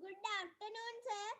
Good afternoon, sir.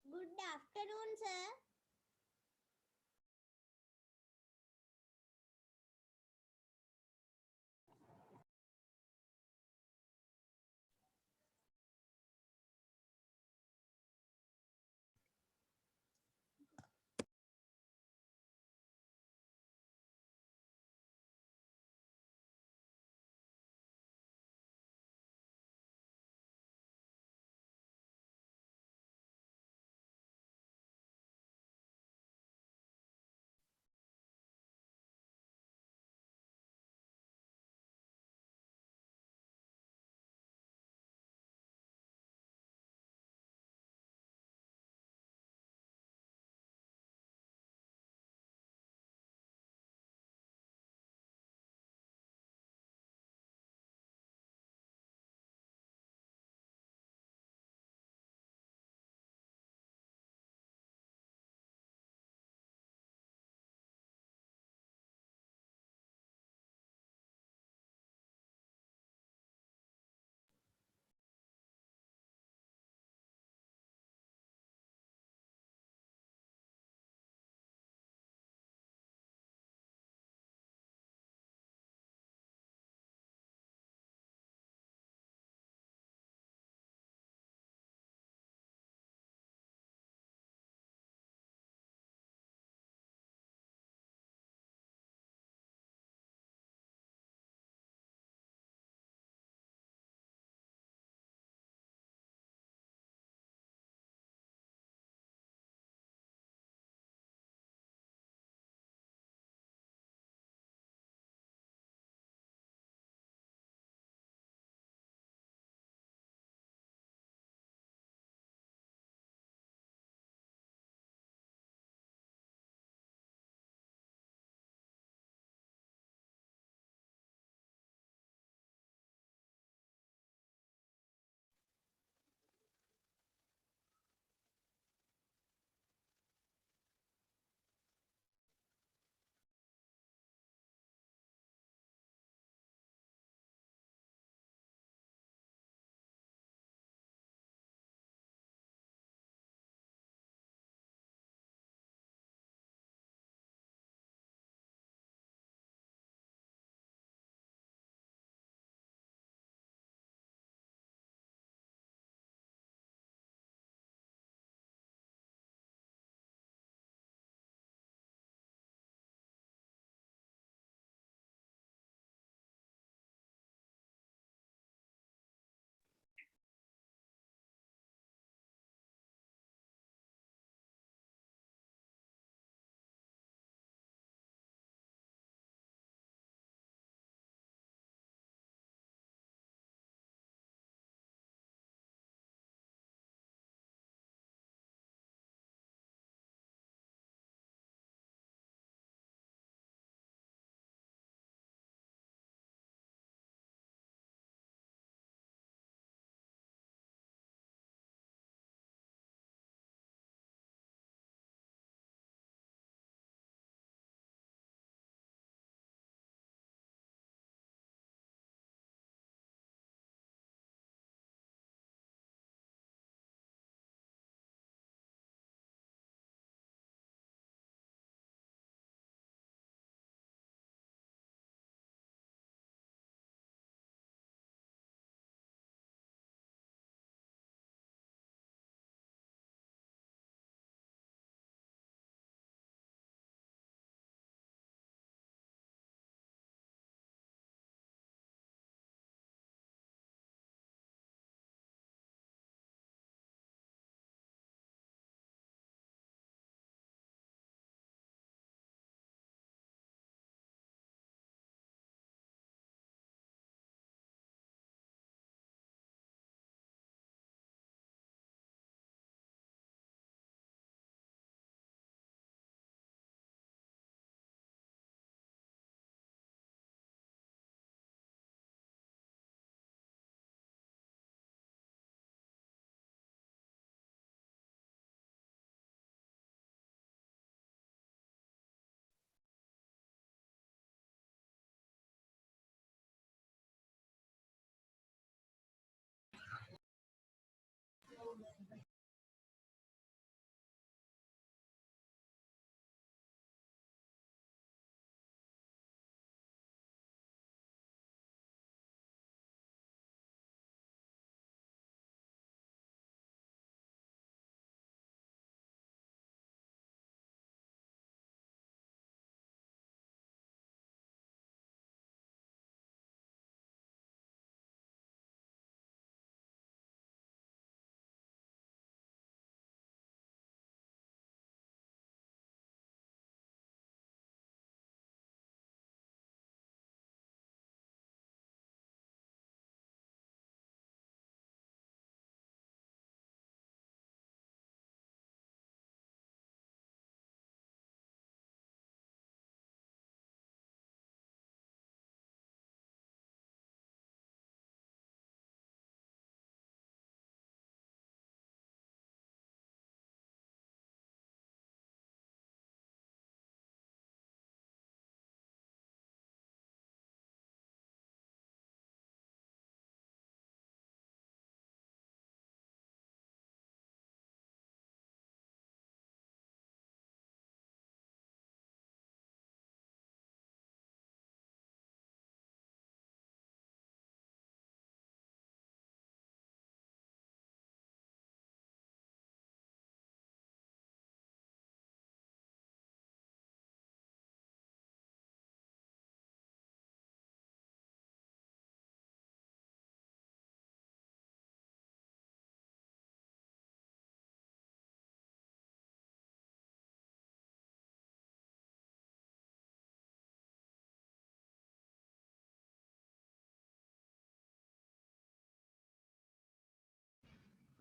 Good afternoon, sir.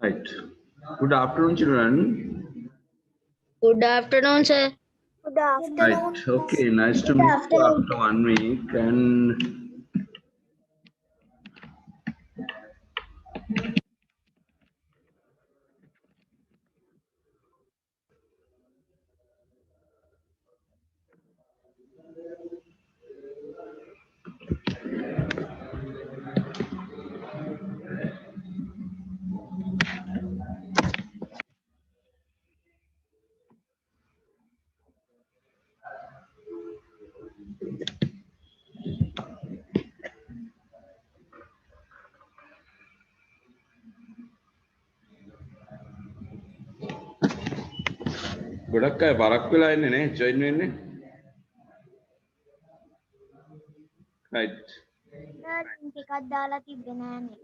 Right. Good afternoon, children. Good afternoon, sir. Good afternoon. Right. Okay. Nice to meet you after 1 week. And ගොඩක් අය බරක් වෙලා ඉන්නේ නේ join වෙන්නේ. Right. Sir link එකක් දාලා තිබ්බේ නෑනේ.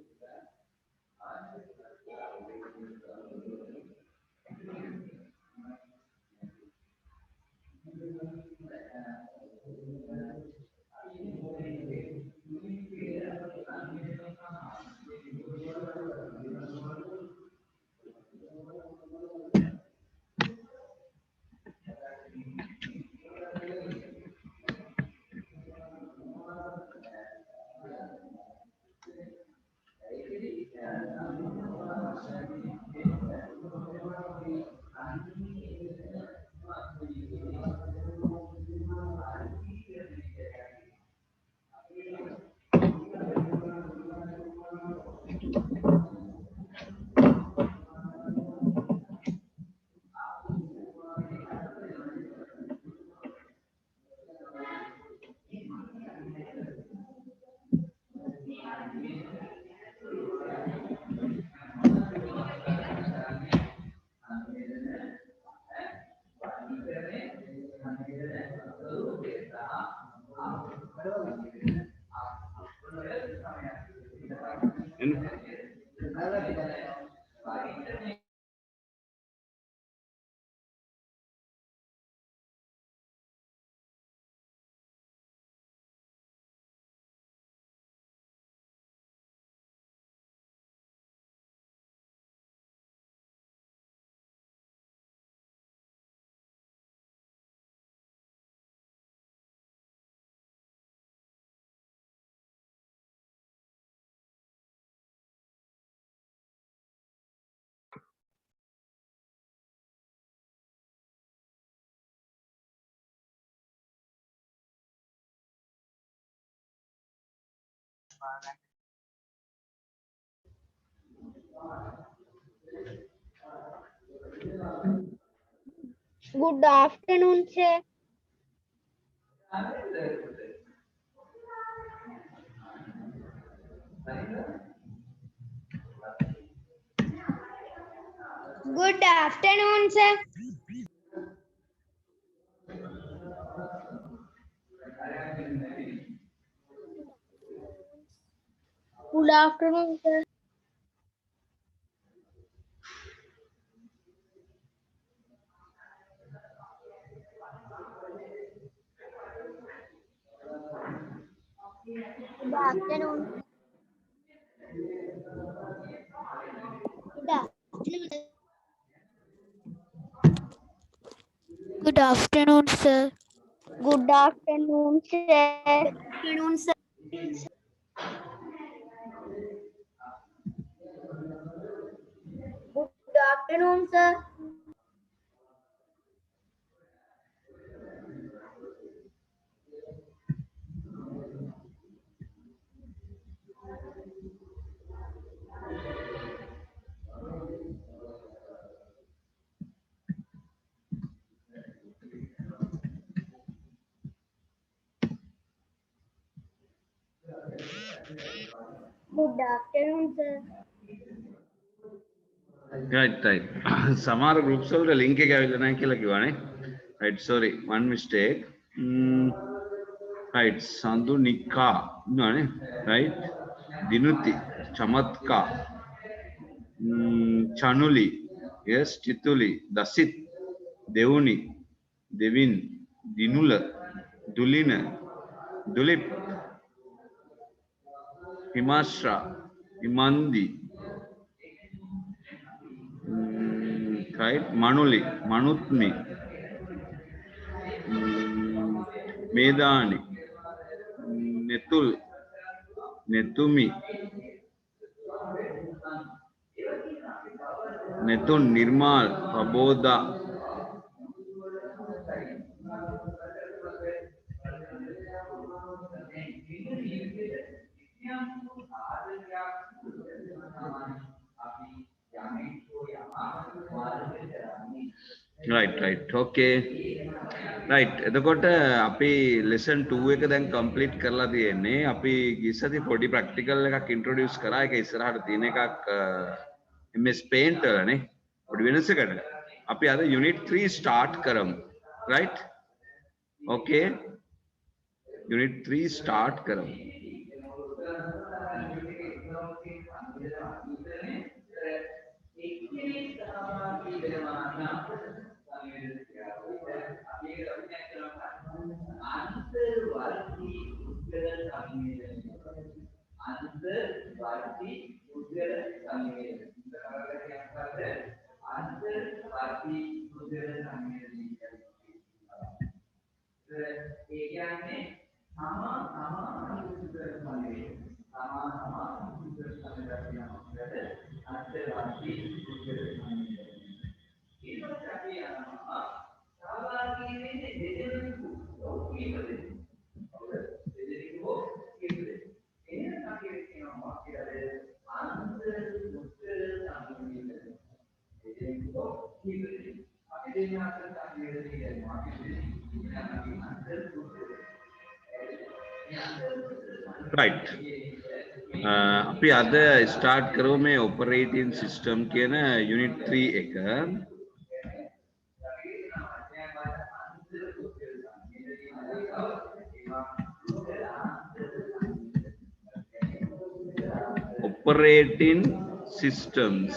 Good afternoon, sir. Good afternoon, sir. Good afternoon, sir. Good afternoon. Good afternoon. Good afternoon, sir. Good afternoon, sir. Afternoon, sir. Good afternoon, sir. Good afternoon, sir. Right. Right. සමහර groups වලට link එක ඇවිල්ලා නැහැ කියලා කිව්වානේ. Right. Sorry. One mistake. Right. Sandunika. ඉන්නවනේ. Right. Dinuti. Chamatka. Chanuli. Yes. Chituli. Dasit. Devuni. Devin. Dinula. Dulina. Dulip. Himashra. Himandi. right? Manuli, Manutmi, Medani, Netul, Netumi, Netun, Nirmal, Praboda, right, okay. right එතකොට අපි lesson 2 එක දැන් complete කරලා තියෙන්නේ අපි ගිස්සති පොඩි practical එකක් introduce කරා ඒක ඉස්සරහට තියෙන එකක් MS Paint වලනේ පොඩි වෙනසකට අපි අද unit 3 start කරමු right okay unit 3 start කරමු right අපි අද start කරමු මේ operating system කියන unit 3 එක operating systems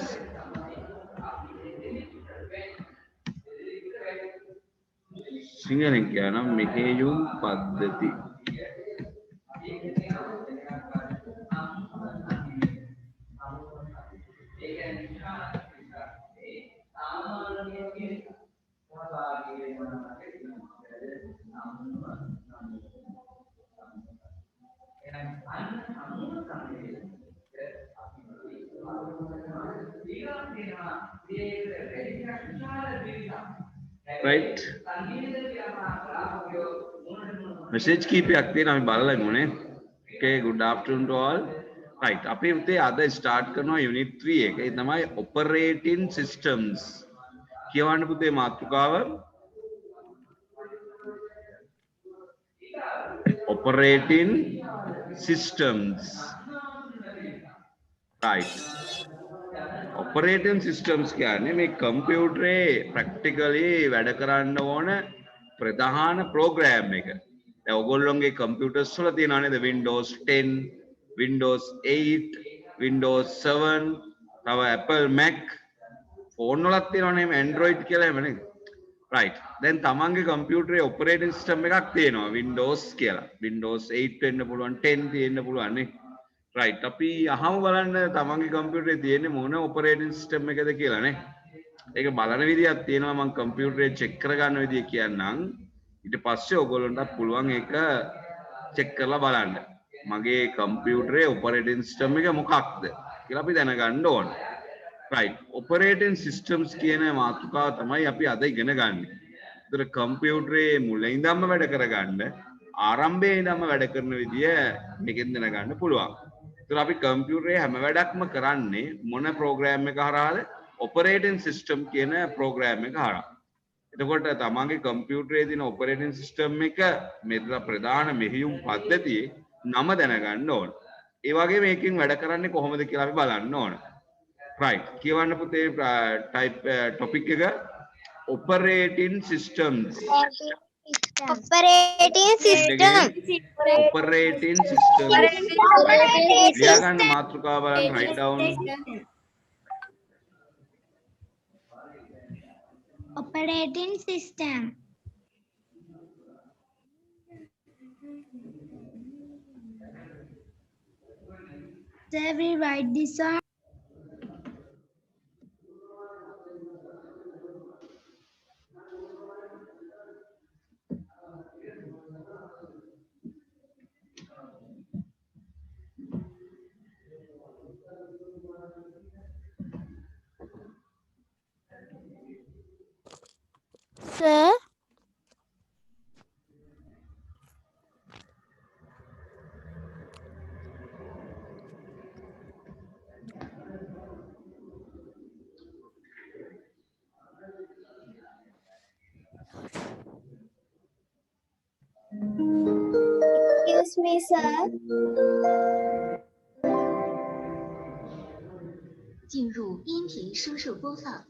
සිංහලෙන් කියනවා මෙහෙයුම් පද්ධති right message කීපයක් තියෙනවා අපි බලලා ඉමුනේ okay good afternoon to all right අපි උතේ අද start කරනවා unit 3 එක ඒ තමයි operating systems කියවන්න පුතේ මාතෘකාව operating systems right operating systems කියන්නේ මේ කම්පියුටරේ practically වැඩ කරන්න ඕන ප්‍රධාන program එක. දැන් ඔයගොල්ලෝගේ computers වල තියෙනවා නේද Windows 10, Windows 8, Windows 7, තව Apple Mac phone වලත් තියෙනවානේ Android කියලා එහෙම නේද? right. දැන් තමන්ගේ කම්පියුටරේ operating system එකක් තියෙනවා Windows කියලා. Windows 8 වෙන්න පුළුවන් 10 තියෙන්න පුළුවන් නේ. right අපි අහමු බලන්න තමන්ගේ කම්පියුටරේ තියෙන්නේ මොන operating system එකද කියලා නේ. ඒක බලන විදියක් තියෙනවා මම කම්පියුටරේ check කරගන්න විදිය කියන්නම්. ඊට පස්සේ ඔයගොල්ලන්ට පුළුවන් ඒක check කරලා බලන්න. මගේ කම්පියුටරේ operating system එක මොකක්ද කියලා අපි දැනගන්න ඕන. right operating systems කියන මාතෘකාව තමයි අපි අද ඉගෙන ගන්න. ඒතර කම්පියුටරේ මුල ඉඳන්ම වැඩ කරගන්න ආරම්භයේ ඉඳන්ම වැඩ කරන විදිය මේකෙන් දැනගන්න පුළුවන්. ඒතර අපි කම්පියුටරේ හැම වැඩක්ම කරන්නේ මොන ප්‍රෝග්‍රෑම් එක හරහාද? operating system කියන ප්‍රෝග්‍රෑම් එක හරහා. එතකොට තමන්ගේ කම්පියුටරේ තියෙන operating system එක මෙතන ප්‍රධාන මෙහෙයුම් පද්ධතියේ නම දැනගන්න ඕන. ඒ වගේ මේකෙන් වැඩ කරන්නේ කොහොමද කියලා අපි බලන්න ඕන. right කියවන්න පුතේ type topic එක operating systems operating system operating system ලියා ගන්න මාතෘකාව බලන්න write down operating system so we write this on It's me, sir. 进入音频声设播放。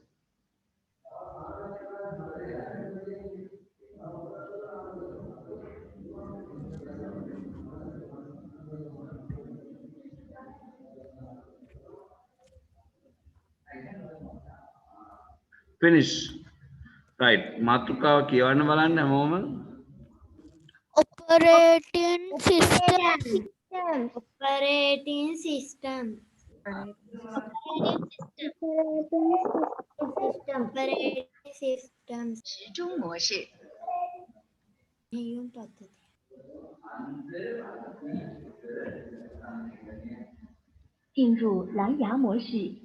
Finish. Right. මාතෘකාව කියවන්න බලන්න හැමෝම. Operating system. Operating system. Operating systems. 时钟模式。 应用पद्धति. 进入蓝牙模式。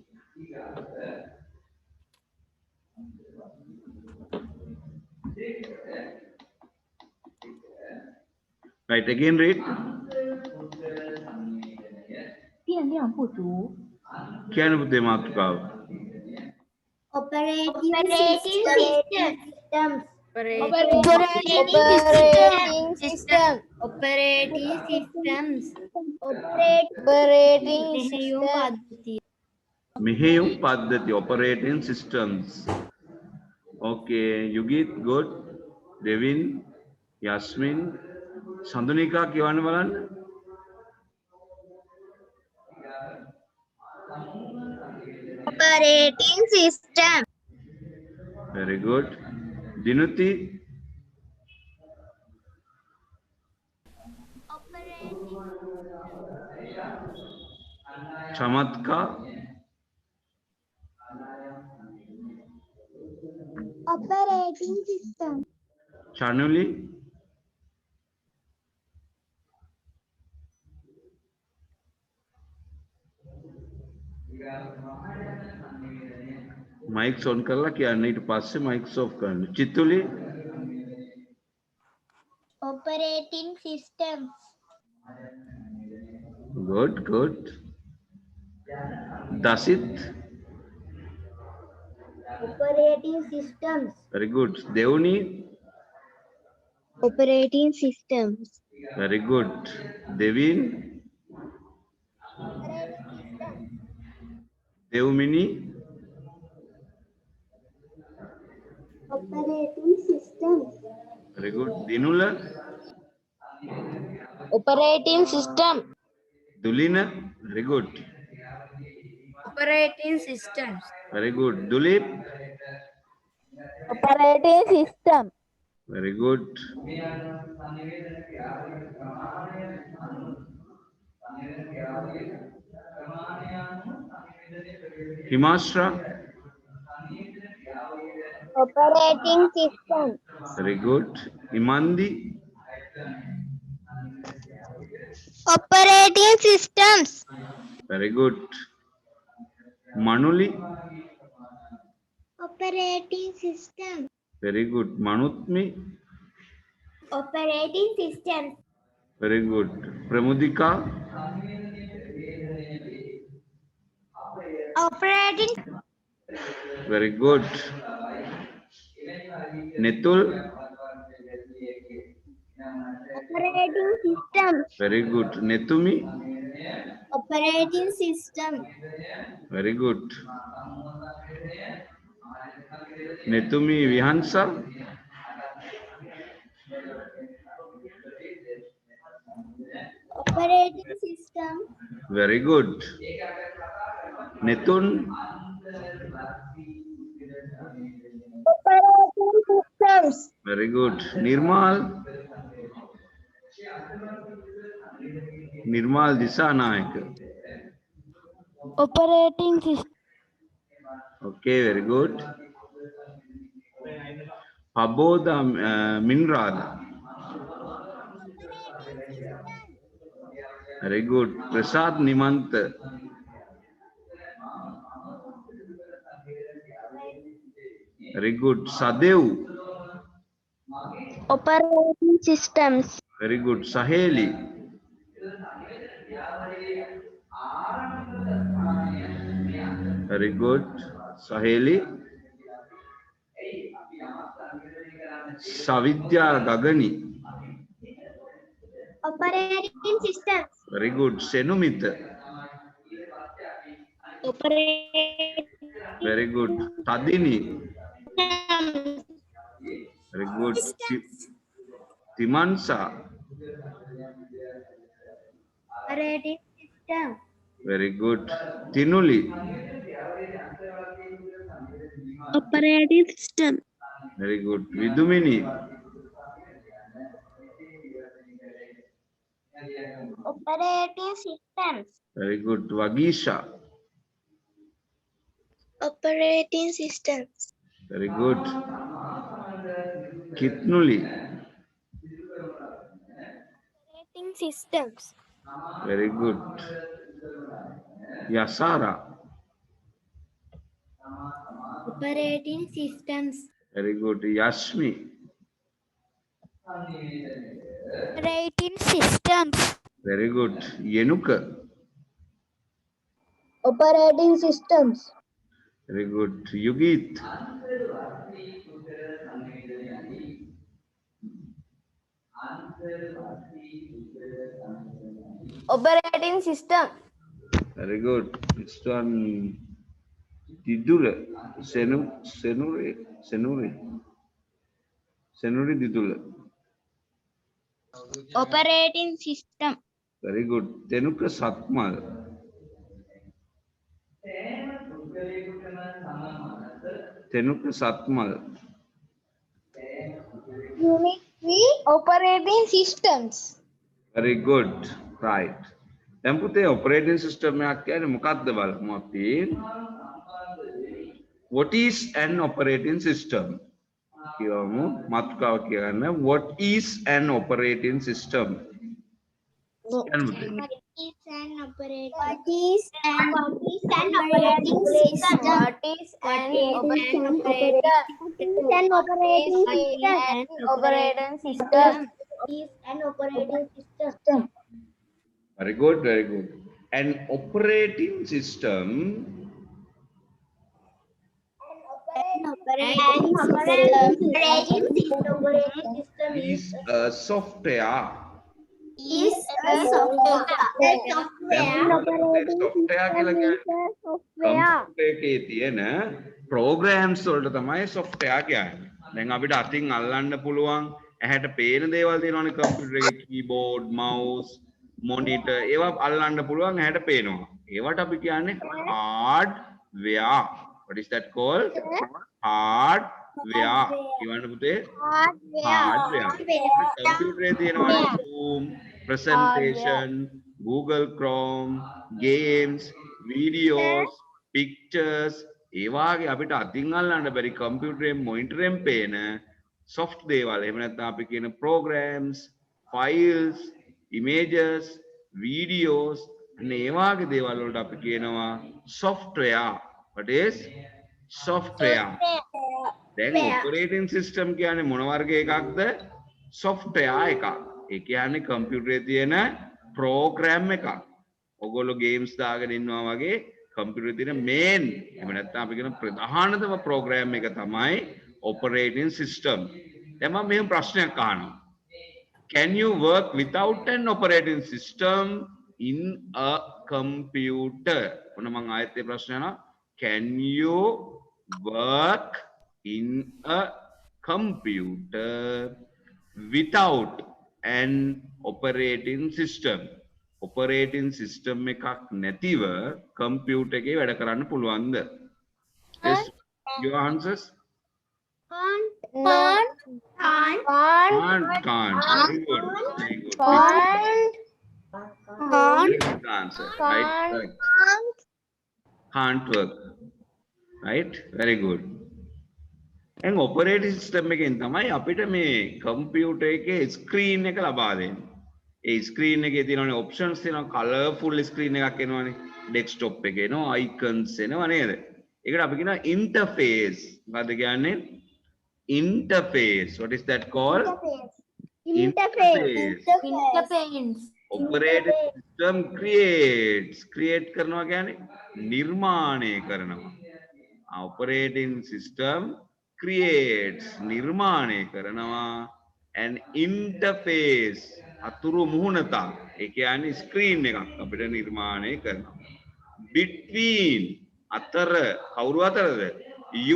Right. Again read. 电量不足。 කියන්න පුතේ මාතෘකාව. Operating systems. Operating system. Operating systems. Operating應用 system. पद्धति. මෙහෙයුම් පද්ධති operating systems. Okay, Yugit good. Devin, Yasmin, Sandhunika කියවන්න බලන්න. Operating system. Very good. Dinuti, Chamatka, Operating system. Chanuli, mics on කරලා කියන්න ඊට පස්සේ mics off කරන්න. චිතුලි, Operating systems. good, good. Dasit, Operating systems. very good. Devni, Operating systems. very good. Devin, Devmini, Operating systems. very good. Dinula, Operating system. Dulina, very good. Operating systems. Very good. Dulip, Operating system. very good. Himashra, Operating system. very good. Imandi, Operating systems. very good. Manuli, Operating system. very good. Manutmi, Operating system. very good. Pramudika, Operating. very good. Netul, Operating system. very good. Netumi, Operating system. very good. Netumi Vihansa, Operating system. very good. Netun, Operating systems. very good. Nirmal, Nirmal Disanayak, Operating system. okay, very good. Paboda Minrada, very good. Prasad Nimant, very good. Sadev, Operating systems. very good. Saheli, very good. Saheli, Savidya Gagani, Operating systems. Very good. Senumita. Operating Very good. Tadini. systems. Very good. Timansa. Operating system. Very good. Tinuli. Operating system. Very good. Vidumini. Operating systems. Very good. Vagisha. Operating systems. Very good. Kitnuli. Operating systems. Very good. Yasara. Operating systems. Very good. Yashmi. Operating systems. Very good. Yenuka. Operating systems. Very good. Yugit. Operating system. Very good. Next one. Didula. Senuri Didula. Operating system. Very good. Tenuka Satmal. Tenuka Satmal. Unit 3. Operating systems. Very good. Right. දැන් පුතේ operating system එකක් කියන්නේ මොකක්ද බලමු අපි. What is an operating system? කියවමු මාතෘකාව කියන්න. What is an operating system? කියන්න පුතේ. What is an operating system? What is an operating system? What is an operating system? Is an operating system. Very good, very good. An operating system is a software. Is a software. software කියලා කියන්නේ computer එකේ තියෙන programs වලට තමයි software කියන්නේ. දැන් අපිට අතින් අල්ලන්න පුළුවන් ඇහැට පේන දේවල් තියෙනවානේ කම්පියුටර් එකේ keyboard, mouse, monitor ඒවා අල්ලන්න පුළුවන් ඇහැට පේනවා. ඒවට අපි කියන්නේ hardware. What is that called? Hardware. කියවන්න පුතේ. Hardware. කම්පියුටර් එකේ තියෙනවා Zoom, presentation, Google Chrome, games, videos, pictures ඒ වාගේ අපිට අතින් අල්ලන්න බැරි කම්පියුටරේ මොනිටරෙන් පේන soft දේවල් එහෙම නැත්නම් අපි කියන programs, files, images, videos අන්න ඒ වාගේ දේවල් වලට අපි කියනවා software. What is software? දැන් operating system කියන්නේ මොන වර්ග එකක්ද? software එකක්. ඒ කියන්නේ කම්පියුටරේ තියෙන program එකක්. ඔයගොල්ලෝ games දාගෙන ඉන්නවා වගේ කම්පියුටරේ තියෙන main එහෙම නැත්නම් අපි කියන ප්‍රධානතම program එක තමයි operating system. දැන් මම මෙහෙම ප්‍රශ්නයක් අහනවා. Can you work without an operating system in a computer? ඔන්න මම ආයෙත් මේ ප්‍රශ්නය අහනවා. Can you work in a computer without an operating system? Operating system එකක් නැතිව computer එකේ වැඩ කරන්න පුළුවන්ද? Yes, your answers? Can't. Can't. Very good. Very good. Can't. Very good answer. Right. Can't work. Right? Very good. And operating system එකෙන් තමයි අපිට මේ computer එකේ screen එක ලබා දෙන්නේ. ඒ screen එකේ තියෙනවානේ options තියෙනවා, colorful screen එකක් එනවානේ. desktop එකේ එනවා, icons එනවා නේද? ඒකට අපි කියනවා interface. මොකද්ද කියන්නේ? Interface. What is that called? Interface. Operating system creates. Create කරනවා කියන්නේ නිර්මාණය කරනවා. Operating system creates. නිර්මාණය කරනවා. An interface. අතුරු මුහුණතක් ඒ කියන්නේ ස්ක්‍රීන් එකක් අපිට නිර්මාණය කරනවා. between අතර කවුරු අතරද?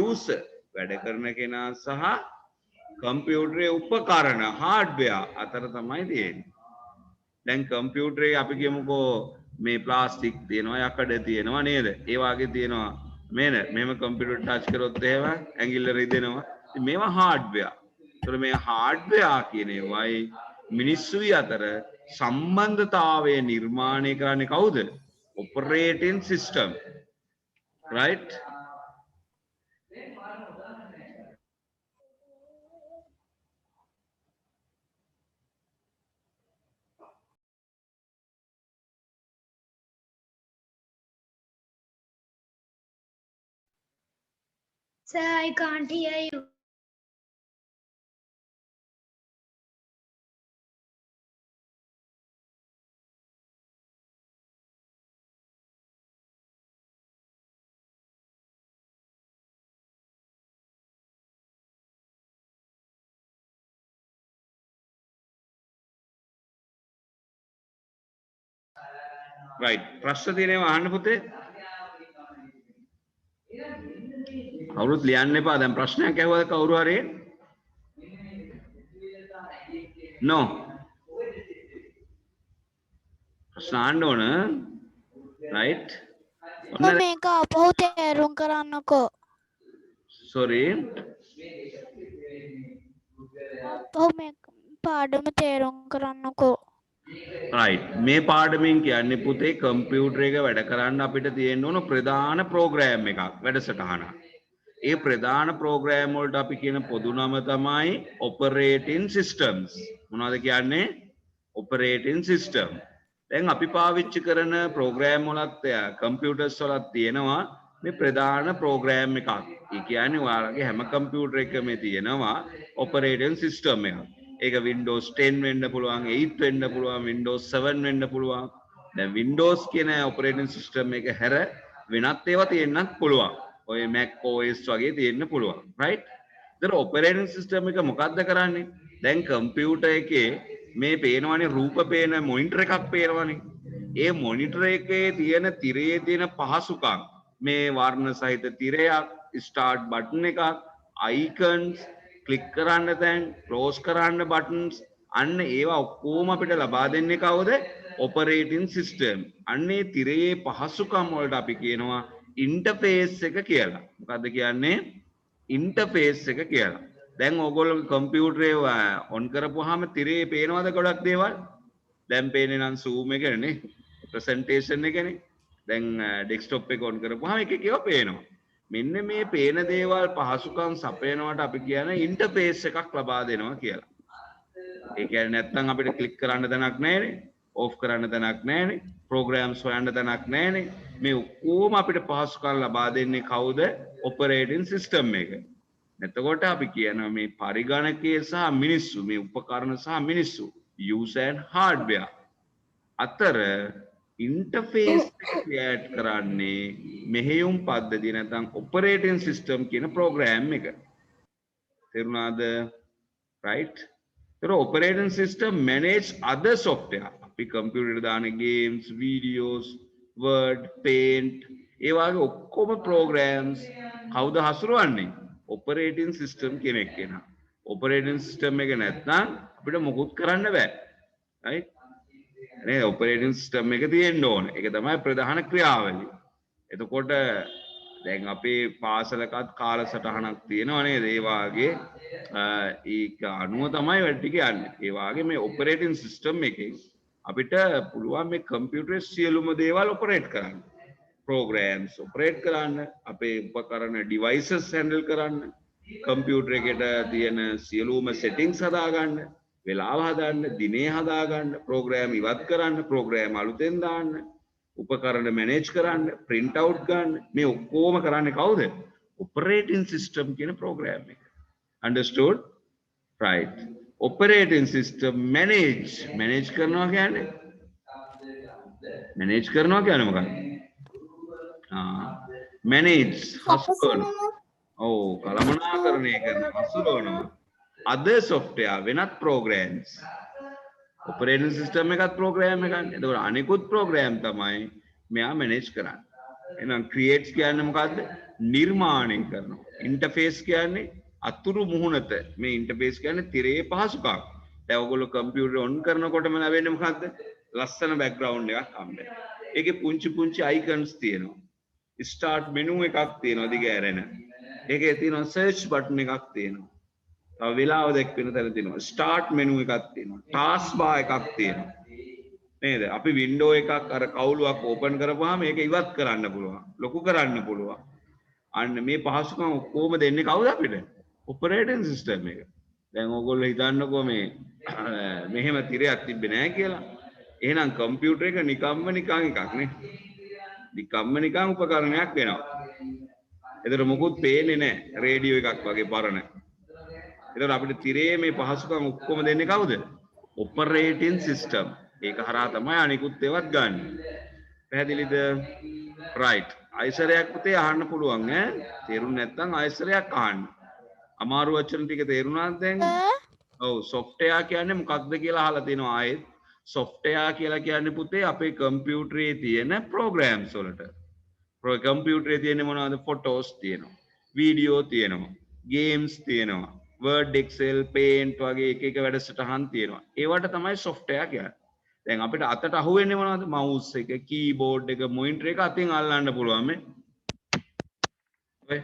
user වැඩ කරන කෙනා සහ කම්පියුටරේ උපකරණ hardware අතර තමයි තියෙන්නේ. දැන් කම්පියුටරේ අපි කියමුකෝ මේ ප්ලාස්ටික් තියෙනවා යකඩ තියෙනවා නේද? ඒ වගේ තියෙනවා මේන මෙහෙම කම්පියුටර් ටච් කරොත් එහෙම ඇඟිල්ල රිදෙනවා. ඉතින් මේවා hardware. ඒතර මේ hardware කියන ඒවායි මිනිස්සුයි අතර සම්බන්ධතාවය නිර්මාණය කරන්නේ කවුද? operating system. Right? Sir, I can't hear you. right ප්‍රශ්න තියෙනවා අහන්න පුතේ කවුරුත් ලියන්න එපා දැන් ප්‍රශ්නයක් ඇහුවද කවුරු හරි no ප්‍රශ්න අහන්න ඕන right මේක අපහු තේරුම් කරන්නකෝ. sorry අපහු මේ පාඩම තේරුම් කරන්නකෝ. right මේ පාඩමෙන් කියන්නේ පුතේ කම්පියුටර් එක වැඩ කරන්න අපිට තියෙන්න ඕන ප්‍රධාන ප්‍රෝග්‍රෑම් එකක් වැඩසටහනක්. ඒ ප්‍රධාන ප්‍රෝග්‍රෑම් වලට අපි කියන පොදු නම තමයි operating systems. මොනවද කියන්නේ? operating system. දැන් අපි පාවිච්චි කරන ප්‍රෝග්‍රෑම් වලත් කම්පියුටර්ස් වලත් තියෙනවා මේ ප්‍රධාන ප්‍රෝග්‍රෑම් එකක්. ඒ කියන්නේ ඔයාලගේ හැම කම්පියුටර් එකකම තියෙනවා operating system එකක්. ඒක Windows 10 වෙන්න පුළුවන් 8 වෙන්න පුළුවන් Windows 7 වෙන්න පුළුවන්. දැන් Windows කියන operating system එක හැර වෙනත් ඒවා තියෙන්නත් පුළුවන්. ඔය Mac OS වගේ තියෙන්න පුළුවන්. right? ඒතර operating system එක මොකද්ද කරන්නේ? දැන් කම්පියුටර් එකේ මේ පේනවනේ රූප පේන මොනිටර් එකක් පේනවනේ. ඒ මොනිටර් එකේ තියෙන තිරයේ තියෙන පහසුකම් මේ වර්ණ සහිත තිරයක්, start button එකක්, icons ක්ලික් කරන්න තැන් ක්ලෝස් කරන්න බටන්ස් අන්න ඒවා ඔක්කොම අපිට ලබා දෙන්නේ කවුද? operating system. අන්නේ තිරයේ පහසුකම් වලට අපි කියනවා ඉන්ටර්ෆේස් එක කියලා. මොකද්ද කියන්නේ? ඉන්ටර්ෆේස් එක කියලා. දැන් ඕගොල්ලෝ කම්පියුටරේ ඔන් කරපුවාම තිරේ පේනවද ගොඩක් දේවල්? දැන් පේන්නේ නම් zoom එකනේ නේ. ප්‍රසන්ටේෂන් එකනේ. දැන් ඩෙස්ක්ටොප් එක ඔන් කරපුවාම එක එකව පේනවා. මෙන්න මේ පේන දේවල් පහසුකම් සපයනවට අපි කියන්නේ ඉන්ටර්ෆේස් එකක් ලබා දෙනවා කියලා. ඒ කියන්නේ නැත්නම් අපිට ක්ලික් කරන්න තැනක් නැහැනේ, ඕෆ් කරන්න තැනක් නැහැනේ, ප්‍රෝග්‍රෑම්ස් හොයන්න තැනක් නැහැනේ. මේ ඔක්කොම අපිට පහසුකම් ලබා දෙන්නේ කවුද? ඔපරේටින් සිස්ටම් එක. එතකොට අපි කියනවා මේ පරිගණකයේ සහ මිනිස්සු, මේ උපකරණ සහ මිනිස්සු, user and hardware අතර ඉන්ටර්ෆේස් එක ක්‍රියේට් කරන්නේ මෙහෙයුම් පද්ධතිය නැත්නම් ඔපරේටින් සිස්ටම් කියන ප්‍රෝග්‍රෑම් එක. තේරුණාද? right? ඒතර operating system manage other software. අපි කම්පියුටර් දාන games, videos, word, paint ඒ වගේ ඔක්කොම programs කවුද හසුරවන්නේ? ඔපරේටින් සිස්ටම් කෙනෙක් කෙනා. ඔපරේටින් සිස්ටම් එක නැත්නම් අපිට මොකුත් කරන්න බෑ. right? නේ ඔපරේටින් සිස්ටම් එක තියෙන්න ඕන. ඒක තමයි ප්‍රධාන ක්‍රියාවලිය. එතකොට දැන් අපේ පාසලකත් කාලසටහනක් තියෙනවා නේද? ඒ වාගේ ඒක අනුව තමයි වැඩ ටික යන්නේ. ඒ වාගේ මේ ඔපරේටින් සිස්ටම් එකෙන් අපිට පුළුවන් මේ කම්පියුටරේ සියලුම දේවල් ඔපරේට් කරන්න. programs ඔපරේට් කරන්න, අපේ උපකරණ devices handle කරන්න, කම්පියුටර් එකට තියෙන සියලුම settings හදාගන්න, වෙලාව හදාගන්න, දිනේ හදාගන්න, program ඉවත් කරන්න, program අලුතෙන් දාන්න, උපකරණ manage කරන්න, print out ගන්න, මේ ඔක්කොම කරන්නේ කවුද? operating system කියන program එක. understood? right. operating system manage කරනවා කියන්නේ මොකක්ද? manage හසුරවනවා. ඔව් කළමනාකරණය කරනවා, හසුරවනවා. other software වෙනත් programs ඔපරේටින් සිස්ටම් එකත් ප්‍රෝග්‍රෑම් එකක්. එතකොට අනිකුත් ප්‍රෝග්‍රෑම් තමයි මෙයා මැනේජ් කරන්නේ. එහෙනම් ක්‍රියේට්ස් කියන්නේ මොකද්ද? නිර්මාණය කරනවා. ඉන්ටර්ෆේස් කියන්නේ අතුරු මුහුණත. මේ ඉන්ටර්ෆේස් කියන්නේ තිරේ පහසුකම්. දැන් ඔයගොල්ලෝ කම්පියුටර් ඔන් කරනකොටම ලැබෙන්නේ මොකද්ද? ලස්සන බෑග්ග්‍රවුන්ඩ් එකක් හම්බෙනවා. ඒකේ පුංචි පුංචි අයිකන්ස් තියෙනවා. ස්ටාර්ට් මෙනු එකක් තියෙනවා දිග ඇරෙන. ඒකේ තියෙනවා සර්ච් බටන් එකක් තියෙනවා. තව වෙලාව දැක්වෙන තැන තියෙනවා. ස්ටාර්ට් මෙනු එකක් තියෙනවා. ටාස්ක් බාර් එකක් තියෙනවා. නේද? අපි වින්ඩෝ එකක් අර කවුලුවක් ඕපන් කරපුවාම ඒක ඉවත් කරන්න පුළුවන්. ලොකු කරන්න පුළුවන්. අන්න මේ පහසුකම් ඔක්කොම දෙන්නේ කවුද අපිට? ඔපරේටින් සිස්ටම් එක. දැන් ඕගොල්ලෝ හිතන්නකෝ මේ මෙහෙම තිරයක් තිබ්බේ නැහැ කියලා. එහෙනම් කම්පියුටර් එක නිකම්ම නිකන් එකක් නේ. නිකම්ම නිකන් උපකරණයක් වෙනවා. ඒතර මොකුත් පේන්නේ නැහැ. රේඩියෝ එකක් වගේ පරණ. ඒතර අපිට තිරේ මේ පහසුකම් ඔක්කොම දෙන්නේ කවුද? Operating system. ඒක හරහා තමයි අනිකුත් ඒවත් ගන්න. පැහැදිලිද? රයිට්. ආයසරයක් පුතේ අහන්න පුළුවන් ඈ. තේරුම් නැත්නම් ආයසරයක් අහන්න. අමාරු වචන ටික තේරුණාද දැන්? ඔව් software කියන්නේ මොකක්ද කියලා අහලා තිනවා ආයෙත්. software කියලා කියන්නේ පුතේ අපේ කම්පියුටරේ තියෙන programs වලට. කම්පියුටරේ තියෙන මොනවද? photos තියෙනවා. වීඩියෝ තියෙනවා. games තියෙනවා. word excel paint වගේ එක එක වැඩසටහන් තියෙනවා. ඒවට තමයි software කියන්නේ. දැන් අපිට අතට අහුවෙන්නේ මොනවද? mouse එක, keyboard එක, monitor එක අතින් අල්ලන්න පුළුවන් මේ. ඔය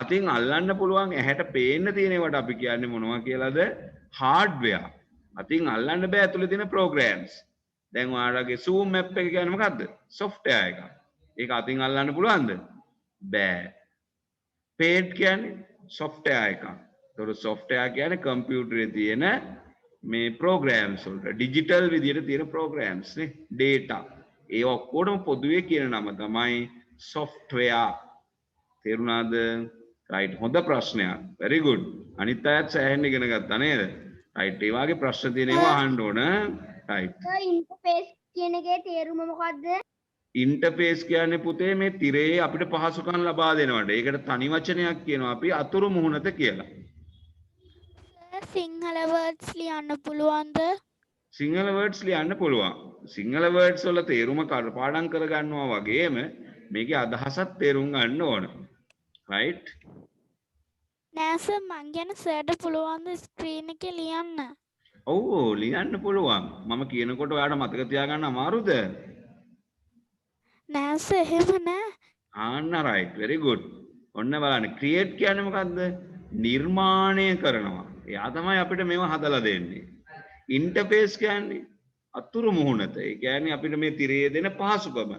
අතින් අල්ලන්න පුළුවන් ඇහැට පේන්න තියෙන ඒවාට අපි කියන්නේ මොනවා කියලාද? hardware. අතින් අල්ලන්න බෑ ඇතුලේ තියෙන programs. දැන් ඔයාලගේ zoom app එක කියන්නේ මොකද්ද? software එකක්. ඒක අතින් අල්ලන්න පුළුවන්ද? බෑ. paint කියන්නේ software එකක්. ඒතකොට software කියන්නේ කම්පියුටරේ තියෙන මේ programs වලට digital විදියට තියෙන programs නේ data. ඒ ඔක්කොටම පොදුවේ කියන නම තමයි software. තේරුණාද? right හොඳ ප්‍රශ්නයක්. very good. අනිත් අයත් සෑහෙන්න ඉගෙන ගත්තා නේද? right ඒ වගේ ප්‍රශ්න තියෙන ඒවා අහන්න ඕන. right. ඉන්ටර්ෆේස් කියන එකේ තේරුම මොකද්ද? ඉන්ටර්ෆේස් කියන්නේ පුතේ මේ තිරේ අපිට පහසුකම් ලබා දෙනවට. ඒකට තනි වචනයක් කියනවා අපි අතුරු මුහුණත කියලා. සිංහල වර්ඩ්ස් ලියන්න පුළුවන්ද? සිංහල වර්ඩ්ස් ලියන්න පුළුවන්. සිංහල වර්ඩ්ස් වල තේරුම පාඩම් කරගන්නවා වගේම මේකේ අදහසත් තේරුම් ගන්න ඕන. right? නෑ සර් මං ගැන සර්ට පුළුවන්ද ස්ක්‍රීන් එකේ ලියන්න? ඔව් ලියන්න පුළුවන්. මම කියනකොට ඔයාලට මතක තියාගන්න අමාරුද? නෑ සර් එහෙම නෑ. ආන්න right. very good. ඔන්න බලන්න create කියන්නේ මොකද්ද? නිර්මාණය කරනවා. එයා තමයි අපිට මේවා හදලා දෙන්නේ. ඉන්ටර්ෆේස් කියන්නේ අතුරු මුහුණත. ඒ කියන්නේ අපිට මේ තිරයේ දෙන පහසුකම.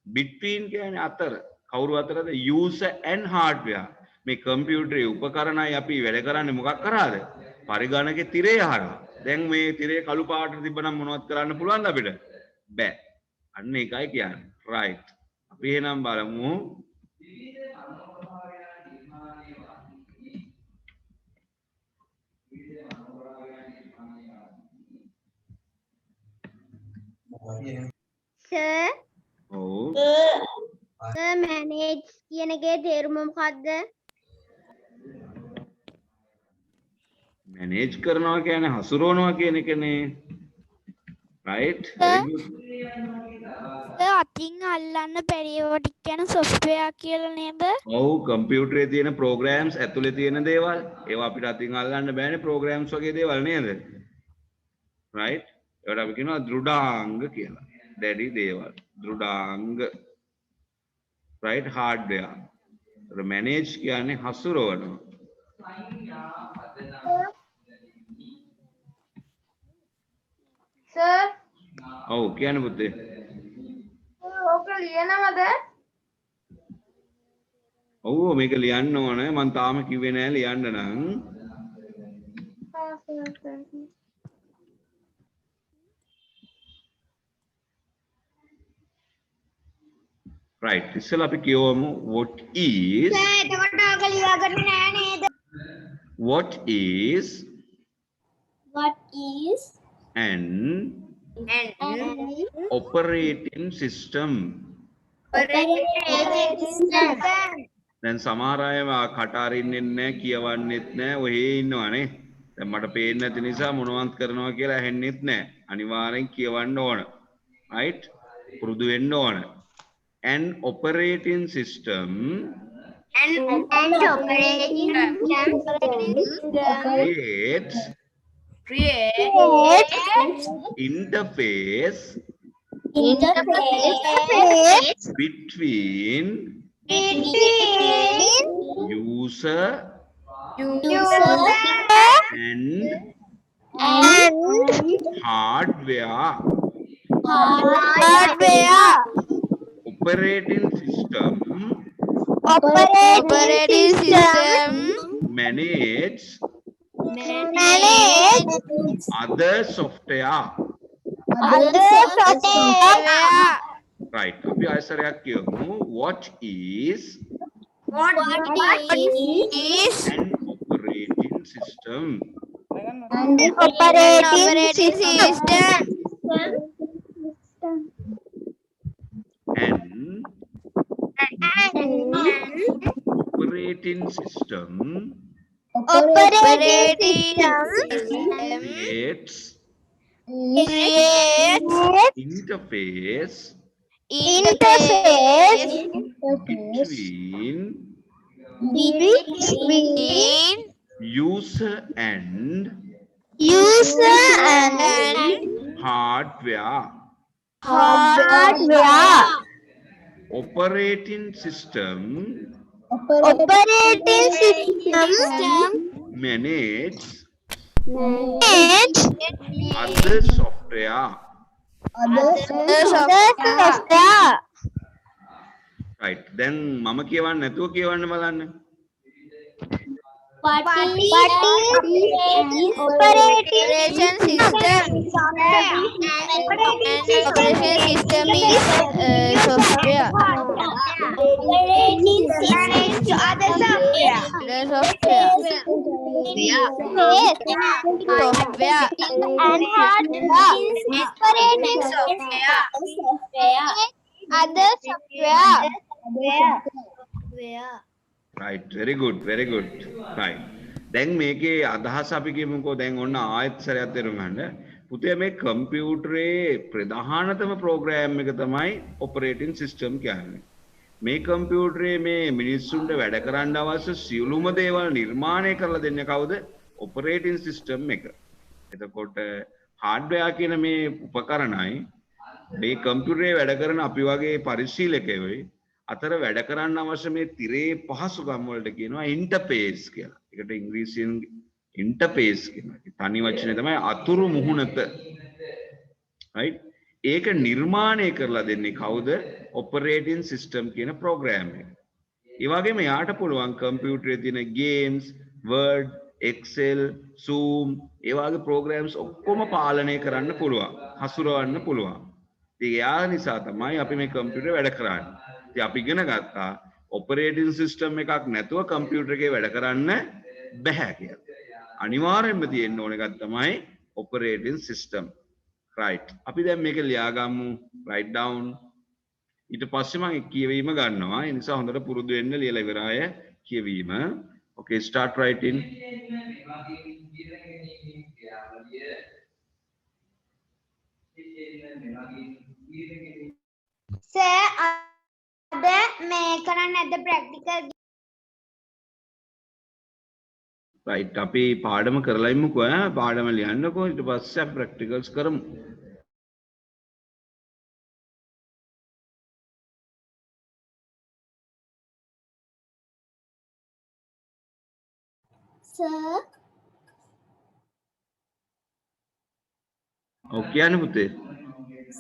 between කියන්නේ අතර. කවුරු අතරද? user and hardware. මේ කම්පියුටරේ උපකරණයි අපි වැඩ කරන්නේ මොකක් කරාද? පරිගණකේ තිරේ හරහා. දැන් මේ තිරේ කළු පාටට තිබ්බනම් මොනවද කරන්න පුළුවන්ද අපිට? බෑ. අන්න ඒකයි කියන්නේ. right. අපි එහෙනම් බලමු. සර් ඔව්. සර් මැනේජ් කියන එකේ තේරුම මොකද්ද? මැනේජ් කරනවා කියන්නේ හසුරවනවා කියන එකනේ. right? very good. සර් අතින් අල්ලන්න බැරි ඒවා ටික කියන software කියලා නේද? ඔව් කම්පියුටරේ තියෙන programs ඇතුලේ තියෙන දේවල් ඒවා අපිට අතින් අල්ලන්න බෑනේ programs වගේ දේවල් නේද? right? ඒවට අපි කියනවා දෘඩාංග කියලා. දැඩි දේවල්. දෘඩාංග. right? hardware. manage කියන්නේ හසුරවනවා. සර් ඔව් කියන්න පුතේ. ඕක ලියනවද? ඔව් මේක ලියන්න ඕන. මම තාම කිව්වේ නෑ ලියන්න නම්. right. ඉස්සෙල්ලා අපි කියවමු what is සර් එතකොට ඔක ලියාගන්න නෑ නේද? what is What is an operating system? operating system? දැන් සමහර අය කට අරින්නෙත් නැහැ කියවන්නෙත් නැහැ ඔහේ ඉන්නවනේ. දැන් මට පේන්නේ නැති නිසා මොනවද කරනවා කියලා ඇහෙන්නෙත් නැහැ. අනිවාර්යෙන් කියවන්න ඕන. right? පුරුදු වෙන්න ඕන. An operating system creates interface between user and hardware. Operating system manage other software. Right. අපි ආයසරයක් කියමු. What is an operating system? An operating system creates interface between user and hardware. Operating system manage other software. Right. Then මම කියවන්න නැතුව කියවන්න බලන්න. Operation system. Operation system is software. Other software. Software. And hardware. Operating software. Other software. Right. Very good. Very good. Right. දැන් මේකේ අදහස අපි කියමුකෝ දැන් ඔන්න ආයෙත් සරයක් තේරුම් ගන්න. පුතේ මේ කම්පියුටරේ ප්‍රධානතම ප්‍රෝග්‍රෑම් එක තමයි ඔපරේටින් සිස්ටම් කියන්නේ. මේ කම්පියුටරේ මේ මිනිස්සුන්ට වැඩ කරන්න අවශ්‍ය සියලුම දේවල් නිර්මාණය කරලා දෙන්නේ කවුද? ඔපරේටින් සිස්ටම් එක. එතකොට හાર્ඩ්වෙයාර් කියන මේ උපකරණයි මේ කම්පියුටරේ වැඩ කරන අපි වගේ පරිශීලකයෝයි අතර වැඩ කරන්න අවශ්‍ය මේ තිරේ පහසුකම් වලට කියනවා ඉන්ටර්ෆේස් කියලා. ඒකට ඉංග්‍රීසියෙන් ඉන්ටර්ෆේස් කියනවා. තනි වචනේ තමයි අතුරු මුහුණත. right? ඒක නිර්මාණය කරලා දෙන්නේ කවුද? ඔපරේටින් සිස්ටම් කියන ප්‍රෝග්‍රෑම් එක. ඒ වගේම යාට පුළුවන් කම්පියුටරේ තියෙන ගේම්ස්, Word, Excel, Zoom ඒ වගේ ප්‍රෝග්‍රෑම්ස් ඔක්කොම පාලනය කරන්න පුළුවන්. හසුරවන්න පුළුවන්. ඒක යා නිසා තමයි අපි මේ කම්පියුටරේ වැඩ කරන්නේ. ඉතින් අපි ඉගෙන ගත්තා ඔපරේටින් සිස්ටම් එකක් නැතුව කම්පියුටර් එකේ වැඩ කරන්න බෑ කියලා. අනිවාර්යයෙන්ම තියෙන්න ඕන එකක් තමයි ඔපරේටින් සිස්ටම්. right. අපි දැන් මේක ලියාගමු. write down. ඊට පස්සේ මම කියවීම ගන්නවා. ඒ නිසා හොඳට පුරුදු වෙන්න ලියලා ඉවරය කියවීම. okay, start writing. Sir, මේ කරන්න ඇද ප්‍රැක්ටිකල් right. අපි පාඩම කරලා ඉමුකෝ ඈ. පාඩම ලියන්නකෝ. ඊට පස්සේ අපි ප්‍රැක්ටිකල්ස් කරමු. sir ඔව් කියන්න පුතේ.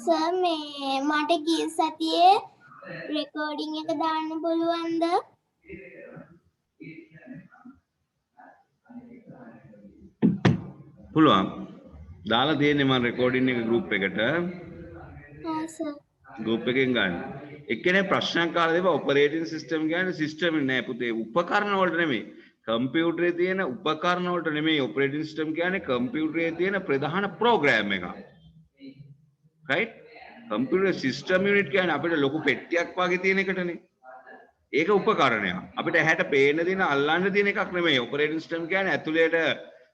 sir මේ මට ගිය සතියේ රෙකෝඩින් එක දාන්න පුළුවන්ද? පුළුවන්. දාලා තියෙන්නේ මම රෙකෝඩින් එක group එකට. හා sir. group එකෙන් ගන්න. එක්කෙනෙක් ප්‍රශ්නයක් අහලා දෙපා ඔපරේටින් සිස්ටම් කියන්නේ සිස්ටම් නෑ පුතේ. උපකරණ වලට නෙමෙයි. කම්පියුටරේ තියෙන උපකරණ වලට නෙමෙයි ඔපරේටින් සිස්ටම් කියන්නේ කම්පියුටරේ තියෙන ප්‍රධාන ප්‍රෝග්‍රෑම් එක. right? කම්පියුටර් සිස්ටම් යුනිට් කියන්නේ අපිට ලොකු පෙට්ටියක් වගේ තියෙන එකටනේ. ඒක උපකරණයක්. අපිට ඇහැට පේන්න දින අල්ලන්න දින එකක් නෙමෙයි. ඔපරේටින් සිස්ටම් කියන්නේ ඇතුළේට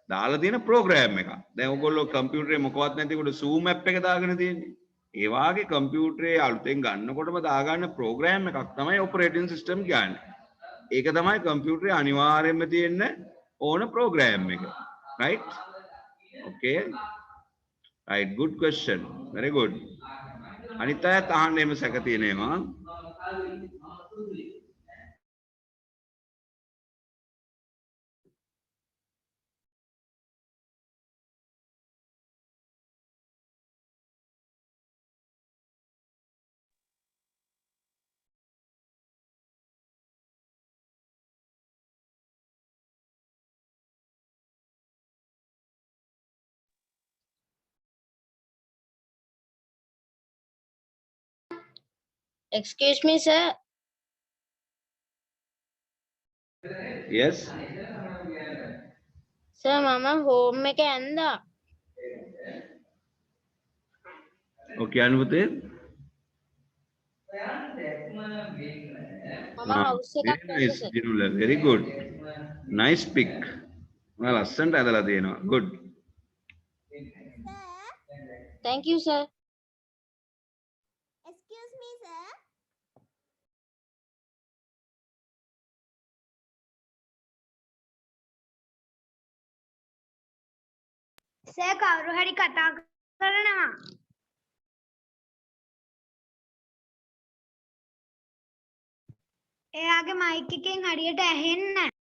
දාලා තියෙන ප්‍රෝග්‍රෑම් එකක්. දැන් ඔයගොල්ලෝ කම්පියුටරේ මොකවත් නැතිකොට Zoom app එක දාගෙන තියෙන්නේ. ඒ වාගේ කම්පියුටරේ අලුතෙන් ගන්නකොටම දාගන්න ප්‍රෝග්‍රෑම් එකක් තමයි ඔපරේටින් සිස්ටම් කියන්නේ. ඒක තමයි කම්පියුටරේ අනිවාර්යයෙන්ම තියෙන ඕන ප්‍රෝග්‍රෑම් එක. right? okay. right, good question. very good. අනිත් අයත් අහන්න එහෙම සැක තියෙනවා. Excuse me, sir. yes. Sir, mama home එක ඇන්දා. okay අනුපතේ. මම house එකක් very nice sir. Jinula, very good. nice pick. ලස්සනට ඇදලා තියෙනවා. good. Thank you, sir. Excuse me, sir. Sir කවුරු හරි කතා කරනවා. එයාගේ මයික් එකෙන් හරියට ඇහෙන්නේ නැහැ.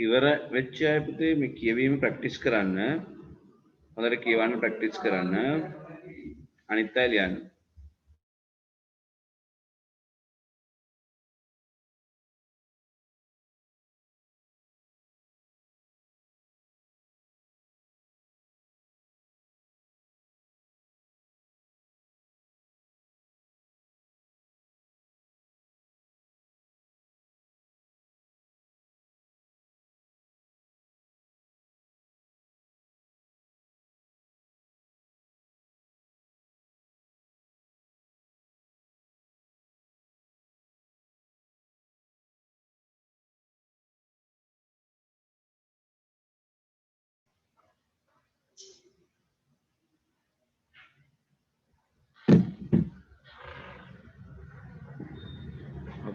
ඉවර වෙච්ච අය පුතේ මේ කියවීම ප්‍රැක්ටිස් කරන්න. හොඳට කියවන්න ප්‍රැක්ටිස් කරන්න. අනිත් අය ලියන්න.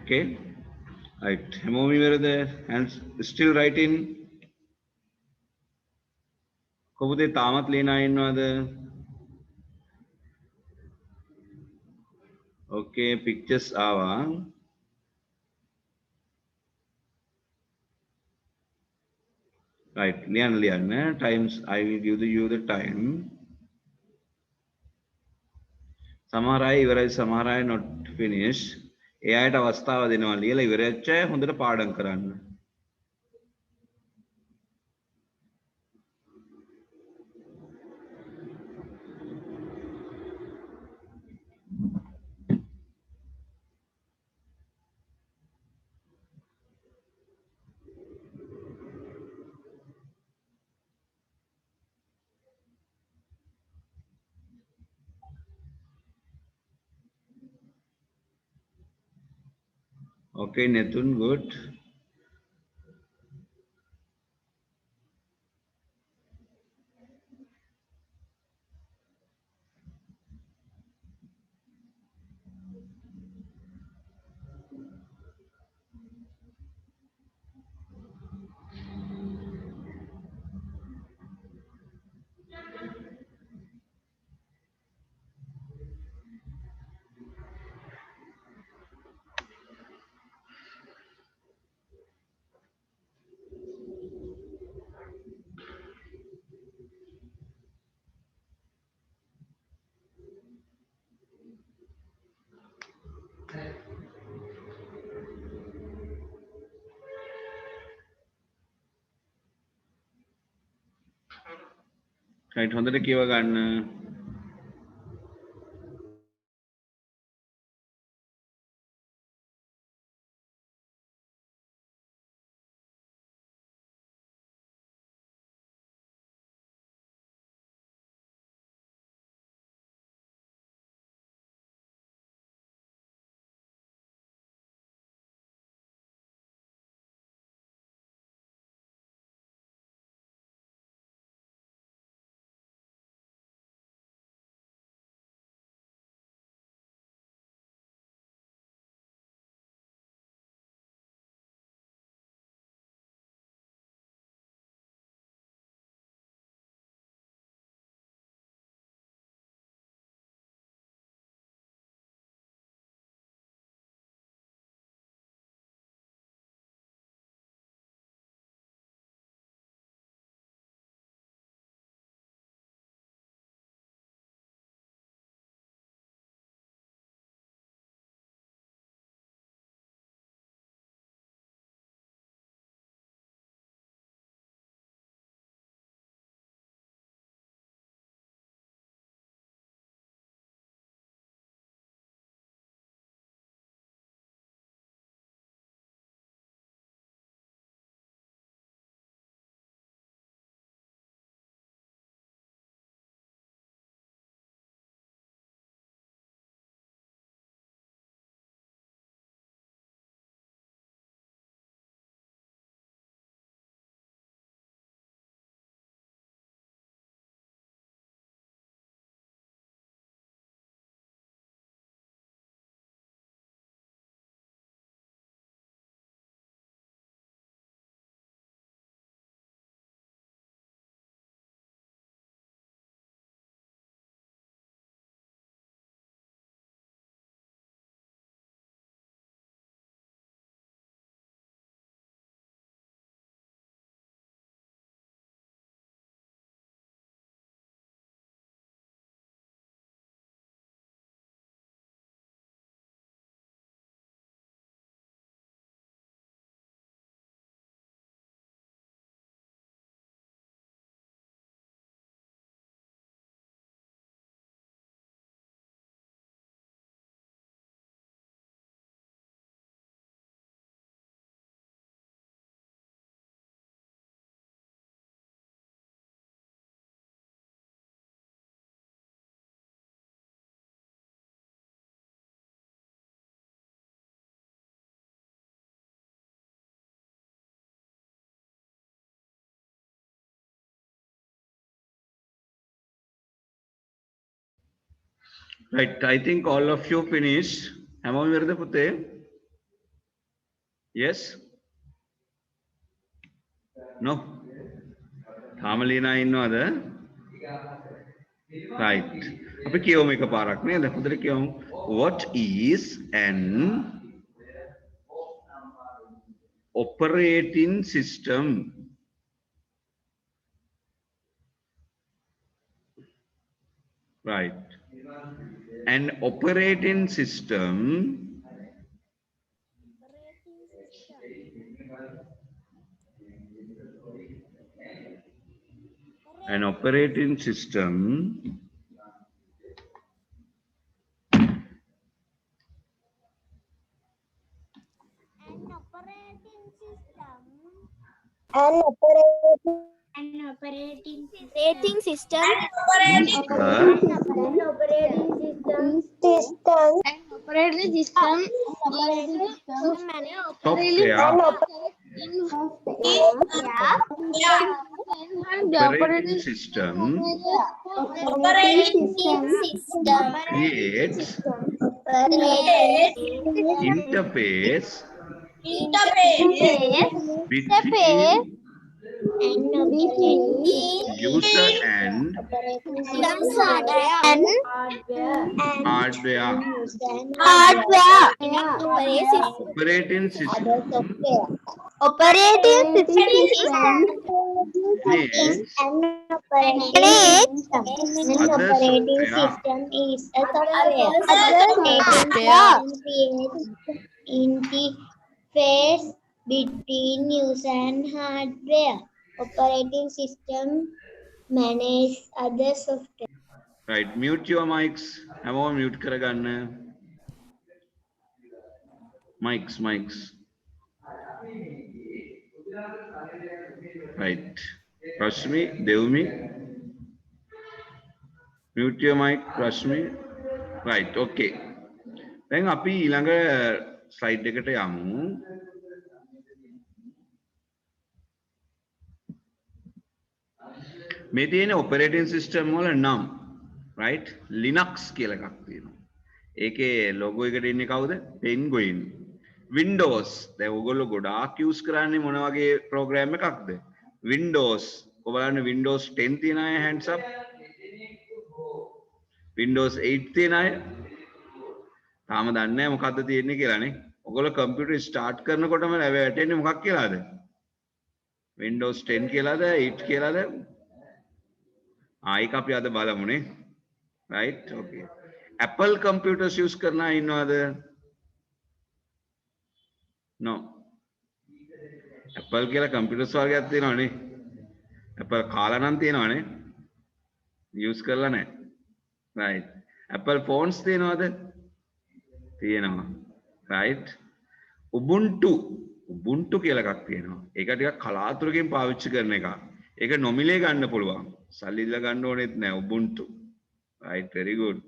Okay. Right. හැමෝම ඉවරද? Hands still writing. කොහොමද තාමත් ලියන අය ඉන්නවද? Okay, pictures ආවා. Right. ලියන්න. Times I will give you the time. සමහර අය ඉවරයි සමහර අය not finish. ඒ අයට අවස්ථාව දෙනවා ලියලා ඉවරච්ච අය හොඳට පාඩම් කරන්න. Okay, Nethun, good. Right, හොඳට කියව ගන්න. Right, I think all of you finished. Hamam virda pute? Yes? No? Thamalina innawada? Right. අපි කියවමු එක පාරක් නේද? හොඳට කියවමු. What is an operating system? Right. An operating system Rating system. is operating system creates interface between user and hardware. Operating system Operating system creates other software. is a software. Interface between user and hardware. Operating system manage other software. Right, mute your mics. Hamma mute karaganna. Mics. Right. Rashmi, Devmi. Mute your mic, Rashmi. Right, okay. Then අපි ඊළඟ slide එකට යමු. මේ තියෙන operating system වල නම් right Linux කියලා එකක් තියෙනවා. ඒකේ logo එකට ඉන්නේ කවුද? Penguin. Windows. දැන් ඔයගොල්ලෝ ගොඩාක් use කරන්නේ මොන වගේ program එකක්ද? Windows. ඔයගොල්ලන්ගේ Windows 10 තියෙන අය hands up. Windows 8 තියෙන අය තාම දන්නේ නැහැ මොකද්ද තියෙන්නේ කියලා නේ. ඔයගොල්ලෝ computer start කරනකොටම වැටෙන්නේ මොකක් කියලාද? Windows 10 කියලාද 8 කියලාද? ඒක අපි අද බලමු නේ. Right? Okay. Apple computers use කරන අය ඉන්නවද? No. Apple කියලා computers වර්ගයක් තියෙනවනේ. Apple කාලා නම් තියෙනවනේ. use කරලා නැහැ. Right. Apple phones තියෙනවද? තියෙනවා. Right. Ubuntu කියලා එකක් තියෙනවා. ඒක ටිකක් කලාතුරකින් පාවිච්චි කරන එකක්. ඒක නොමිලේ ගන්න පුළුවන්. සල්ලි දීලා ගන්න ඕනෙත් නැහැ Ubuntu. Right, very good.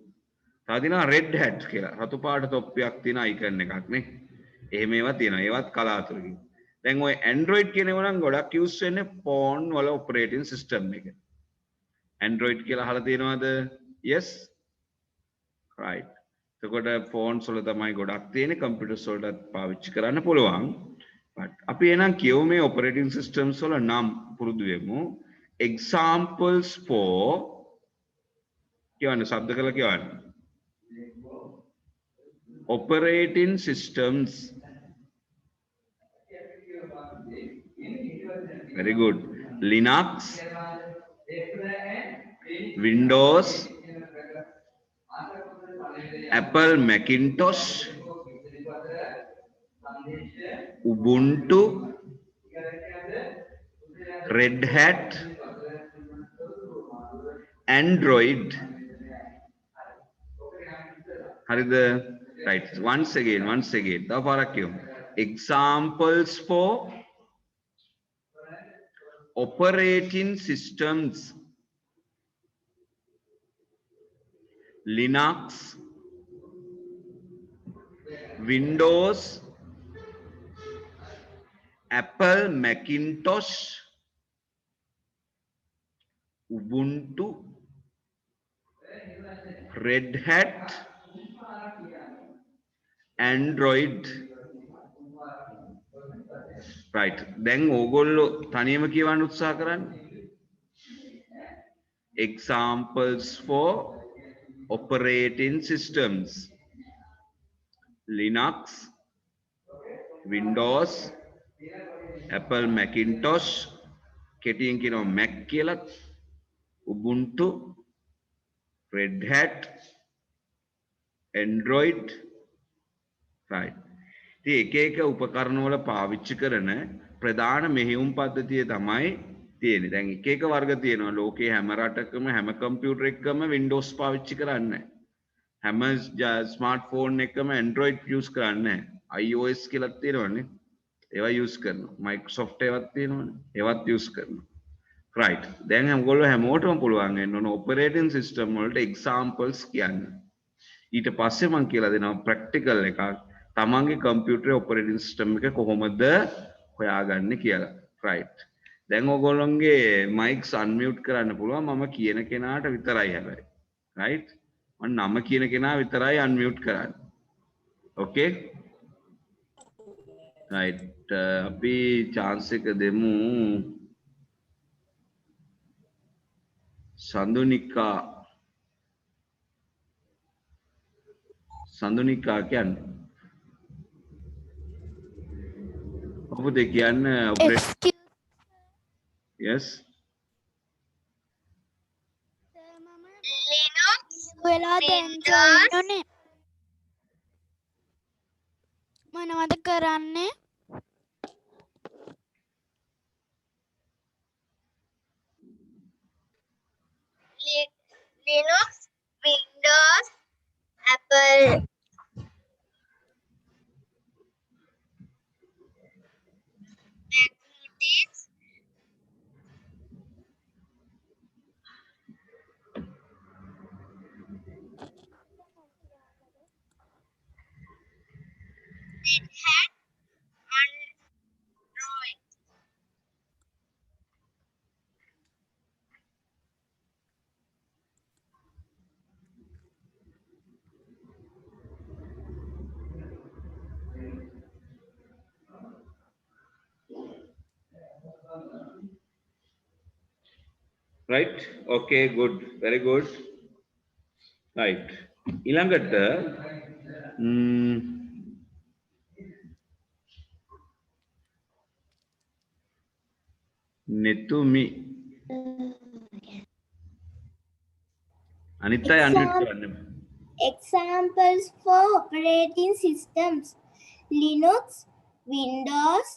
තව තියෙනවා Red Hat කියලා. රතු පාට තොප්පියක් තියෙන icon එකක් නේ. එහෙම ඒවා තියෙනවා. ඒවත් කලාතුරකින්. දැන් ඔය Android කියන ඒවා නම් ගොඩක් use වෙන්නේ phone වල operating system එක. Android කියලා අහලා තියෙනවද? Yes. Right. එතකොට phones වල තමයි ගොඩක් තියෙන්නේ computers වලට පාවිච්චි කරන්න පුළුවන්. But අපි එනම් කියමු මේ operating systems වල නම් පුරුදු වෙමු. Examples for කියවන්න શબ્ද කරලා කියවන්න. Operating systems. Very good. Linux, Windows, Apple Macintosh, Ubuntu, Red Hat, Android. Harida, right. Once again. The parakyo. Examples for operating systems. Linux, Windows, Apple Macintosh, Ubuntu, Red Hat, Android. Right. දැන් ඕගොල්ලෝ තනියම කියවන්න උත්සාහ කරන්න. Examples for operating systems. Linux, Windows, Apple Macintosh, කෙටියෙන් කියනවා Mac කියලා, Ubuntu, Red Hat, Android. Right. ඉතින් එක එක උපකරණ වල පාවිච්චි කරන ප්‍රධාන මෙහෙයුම් පද්ධතිය තමයි තියෙන්නේ. දැන් එක එක වර්ග තියෙනවා. ලෝකේ හැම රටකම හැම කම්පියුටර් එකකම Windows පාවිච්චි කරන්නේ නැහැ. හැම ස්මාර්ට්ෆෝන් එකකම Android use කරන්නේ නැහැ. iOS කියලා තියෙනවනේ. ඒවා use කරනවා. Microsoft ඒවත් තියෙනවනේ. ඒවත් use කරනවා. right. දැන් ඔයගොල්ලෝ හැමෝටම පුළුවන් වෙන්න ඕන operating system වලට examples කියන්න. ඊට පස්සේ මම කියලා දෙනවා practical එකක්. තමන්ගේ කම්පියුටරේ operating system එක කොහොමද හොයාගන්නේ කියලා. right. දැන් ඔයගොල්ලන්ගේ mics unmute කරන්න පුළුවන් මම කියන කෙනාට විතරයි හැබැයි. right. මම නම කියන කෙනා විතරයි unmute කරන්නේ. okay. right. අපි chance එක දෙමු. සඳුනිකා කියන්නේ ඔබට කියන්න Excuse yes Linux, වෙලා දැන් join මොනවද කරන්නේ? Linux, Windows, Apple, Macintosh, Red Hat, Android. right. okay, good, very good. right. ඊළඟට නෙතුමි අනිත් අය unmute කරන්න. Examples for operating systems: Linux, Windows,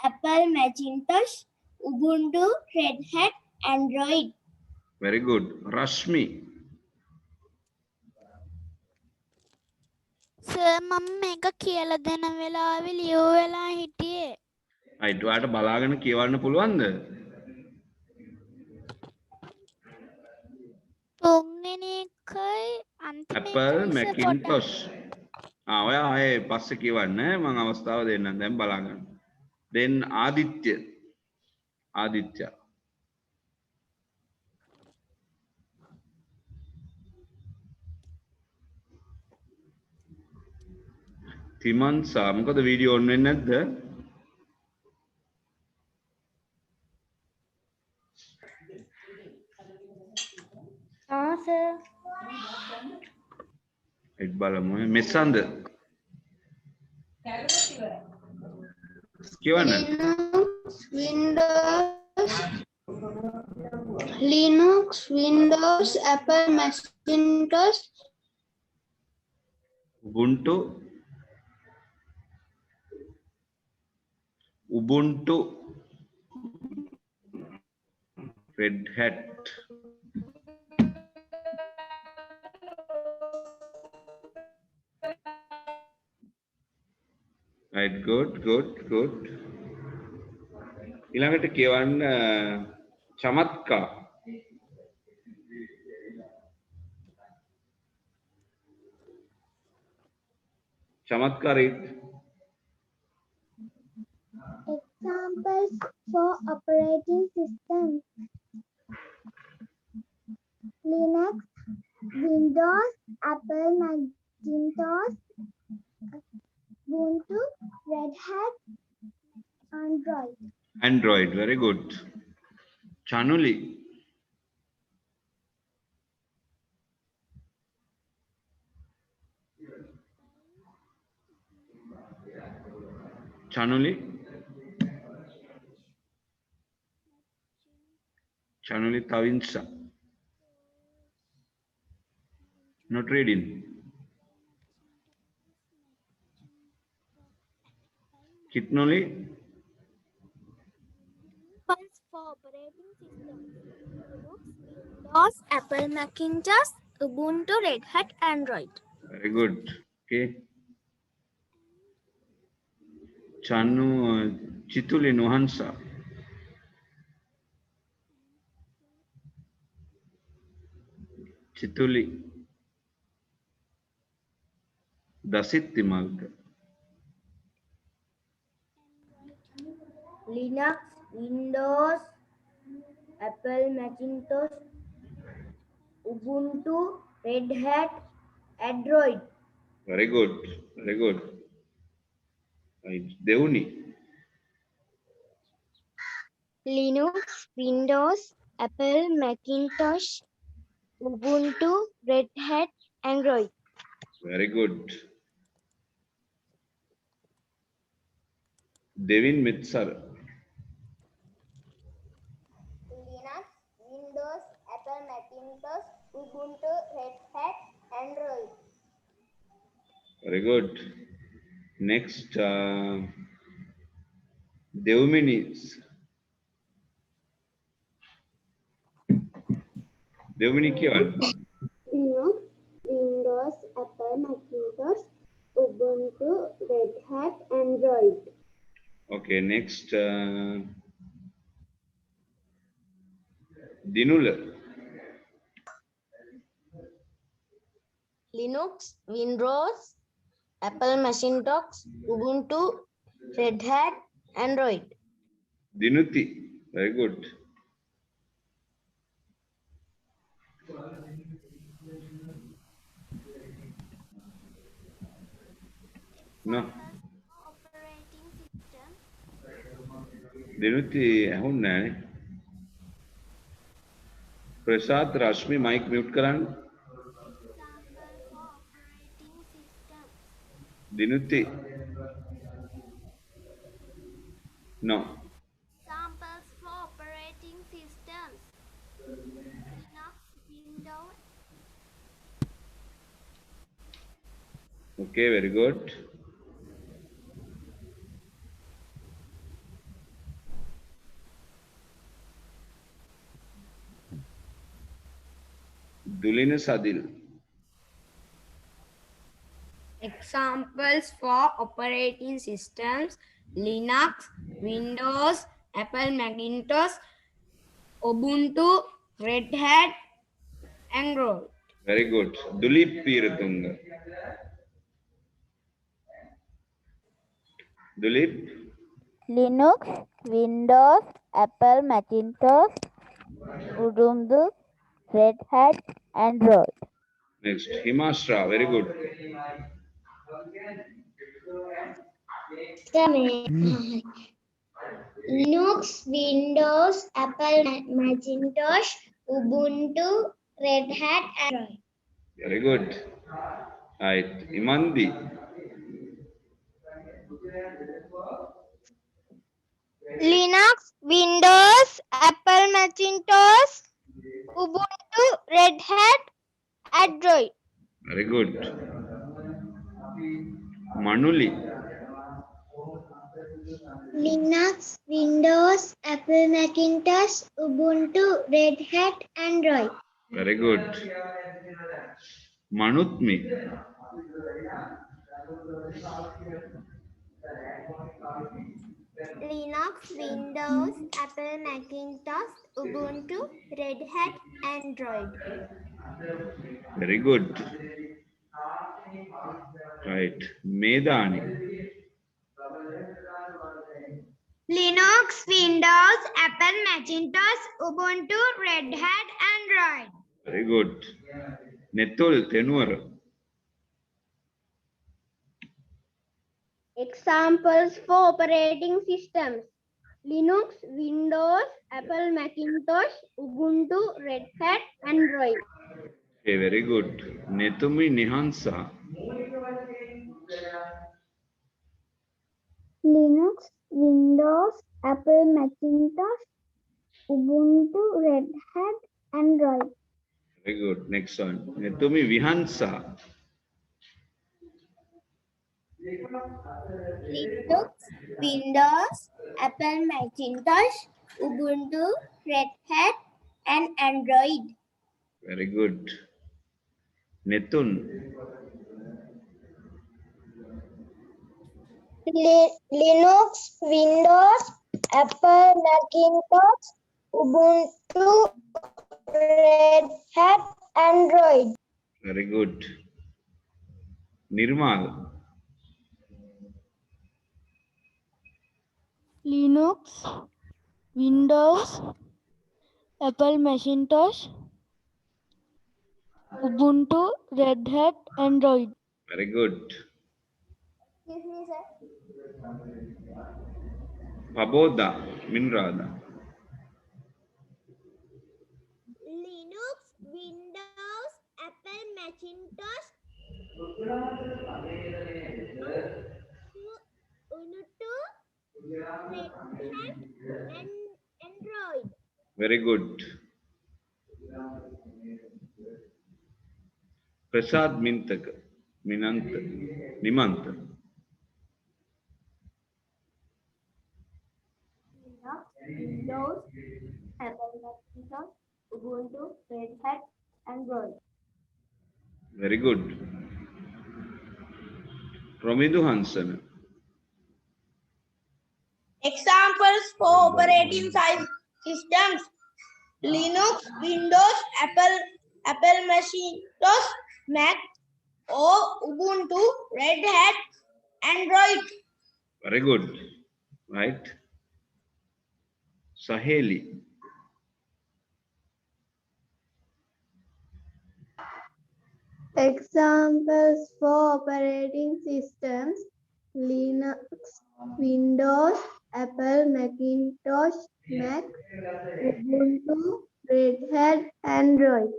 Apple Macintosh, Ubuntu, Red Hat, Android. very good. Rashmi. Sir මම මේක කියලා දෙන වෙලාවේ ලියුවෙලා හිටියේ. right. ඔයාලට බලාගෙන කියවන්න පුළුවන්ද? තුන්වෙනි එකයි අන්තිම Apple එකයි සර් Macintosh. ඔයා ආයේ පස්සේ කියවන්න මම අවස්ථාව දෙන්නම් දැන් බලාගන්න. then ආදිත්‍ය තිමන්සා මොකද වීඩියෝ ඔන් වෙන්නේ නැද්ද? Sir. එක් බලමු. මෙස්සන්ද කියවන්න. Linux, Windows, Apple Macintosh, Ubuntu, Red Hat. right. good. ඊළඟට කියවන්න Chamathka. චමත්කාරී. examples for operating systems: Linux, Windows, Apple Macintosh, Ubuntu, Red Hat, Android. Android. Very good. Chanuli. Chanuli. Chanuli Tavinsa. Not reading. Kitnoli. Samples for operating systems: Linux, Windows, Apple Macintosh, Ubuntu, Red Hat, Android. Very good. Okay. Chanu Chituli Nuhansa. Chituli. Dasitti Malka. Linux, Windows, Apple Macintosh, Ubuntu, Red Hat, Android. Very good. Very good. Right. Devuni. Linux, Windows, Apple Macintosh, Ubuntu, Red Hat, Android. Very good. Devin Mitsar. Linux, Windows, Apple Macintosh, Ubuntu, Red Hat, Android. Very good. Next, Devminis. Devmini kya? Linux, Windows, Apple Macintosh, Ubuntu, Red Hat, Android. Okay, next, Dinula. Linux, Windows, Apple Macintosh, Ubuntu, Red Hat, Android. Dinuti. Very good. No. Operating system. Dinuti ahunna. Prasad Rashmi mic mute karan. Sample for operating system. Dinuti. No. Samples for operating systems. Linux, Windows. Okay, very good. Dulina Sadil. Examples for operating systems: Linux, Windows, Apple Macintosh, Ubuntu, Red Hat, Android. Very good. Dulip Piratunga. Dulip. Linux, Windows, Apple Macintosh, Ubuntu, Red Hat, Android. Next, Himashra. Very good. Linux, Windows, Apple Macintosh, Ubuntu, Red Hat, Android. Very good. Right. Imandi. Linux, Windows, Apple Macintosh, Ubuntu, Red Hat, Android. Very good. Manuli. Linux, Windows, Apple Macintosh, Ubuntu, Red Hat, Android. Very good. Manutmi. Linux, Windows, Apple Macintosh, Ubuntu, Red Hat, Android. Very good. Right. Medani. Linux, Windows, Apple Macintosh, Ubuntu, Red Hat, Android. Very good. Netul Tenuara. Examples for operating systems: Linux, Windows, Apple Macintosh, Ubuntu, Red Hat, Android. Okay, very good. Netumi Nihansa. Linux, Windows, Apple Macintosh, Ubuntu, Red Hat, Android. Very good. Next one. Netumi Vihansa. Linux, Windows, Apple Macintosh, Ubuntu, Red Hat, and Android. Very good. Netun. Linux, Windows, Apple Macintosh, Ubuntu, Red Hat, Android. Very good. Nirmal. Linux, Windows, Apple Macintosh, Ubuntu, Red Hat, Android. Very good. Excuse me, sir. Paboda Minrada. Linux, Windows, Apple Macintosh, Ubuntu, Red Hat, and Android. Very good. Prasad Mintak. Minant. Nimant. Linux, Windows, Apple Macintosh, Ubuntu, Red Hat, Android. Very good. Promidu Hansan. Examples for operating systems: Linux, Windows, Apple Macintosh, Mac, or Ubuntu, Red Hat, Android. Very good. Right. Saheli. Examples for operating systems: Linux, Windows, Apple Macintosh, Mac, Ubuntu, Red Hat, Android.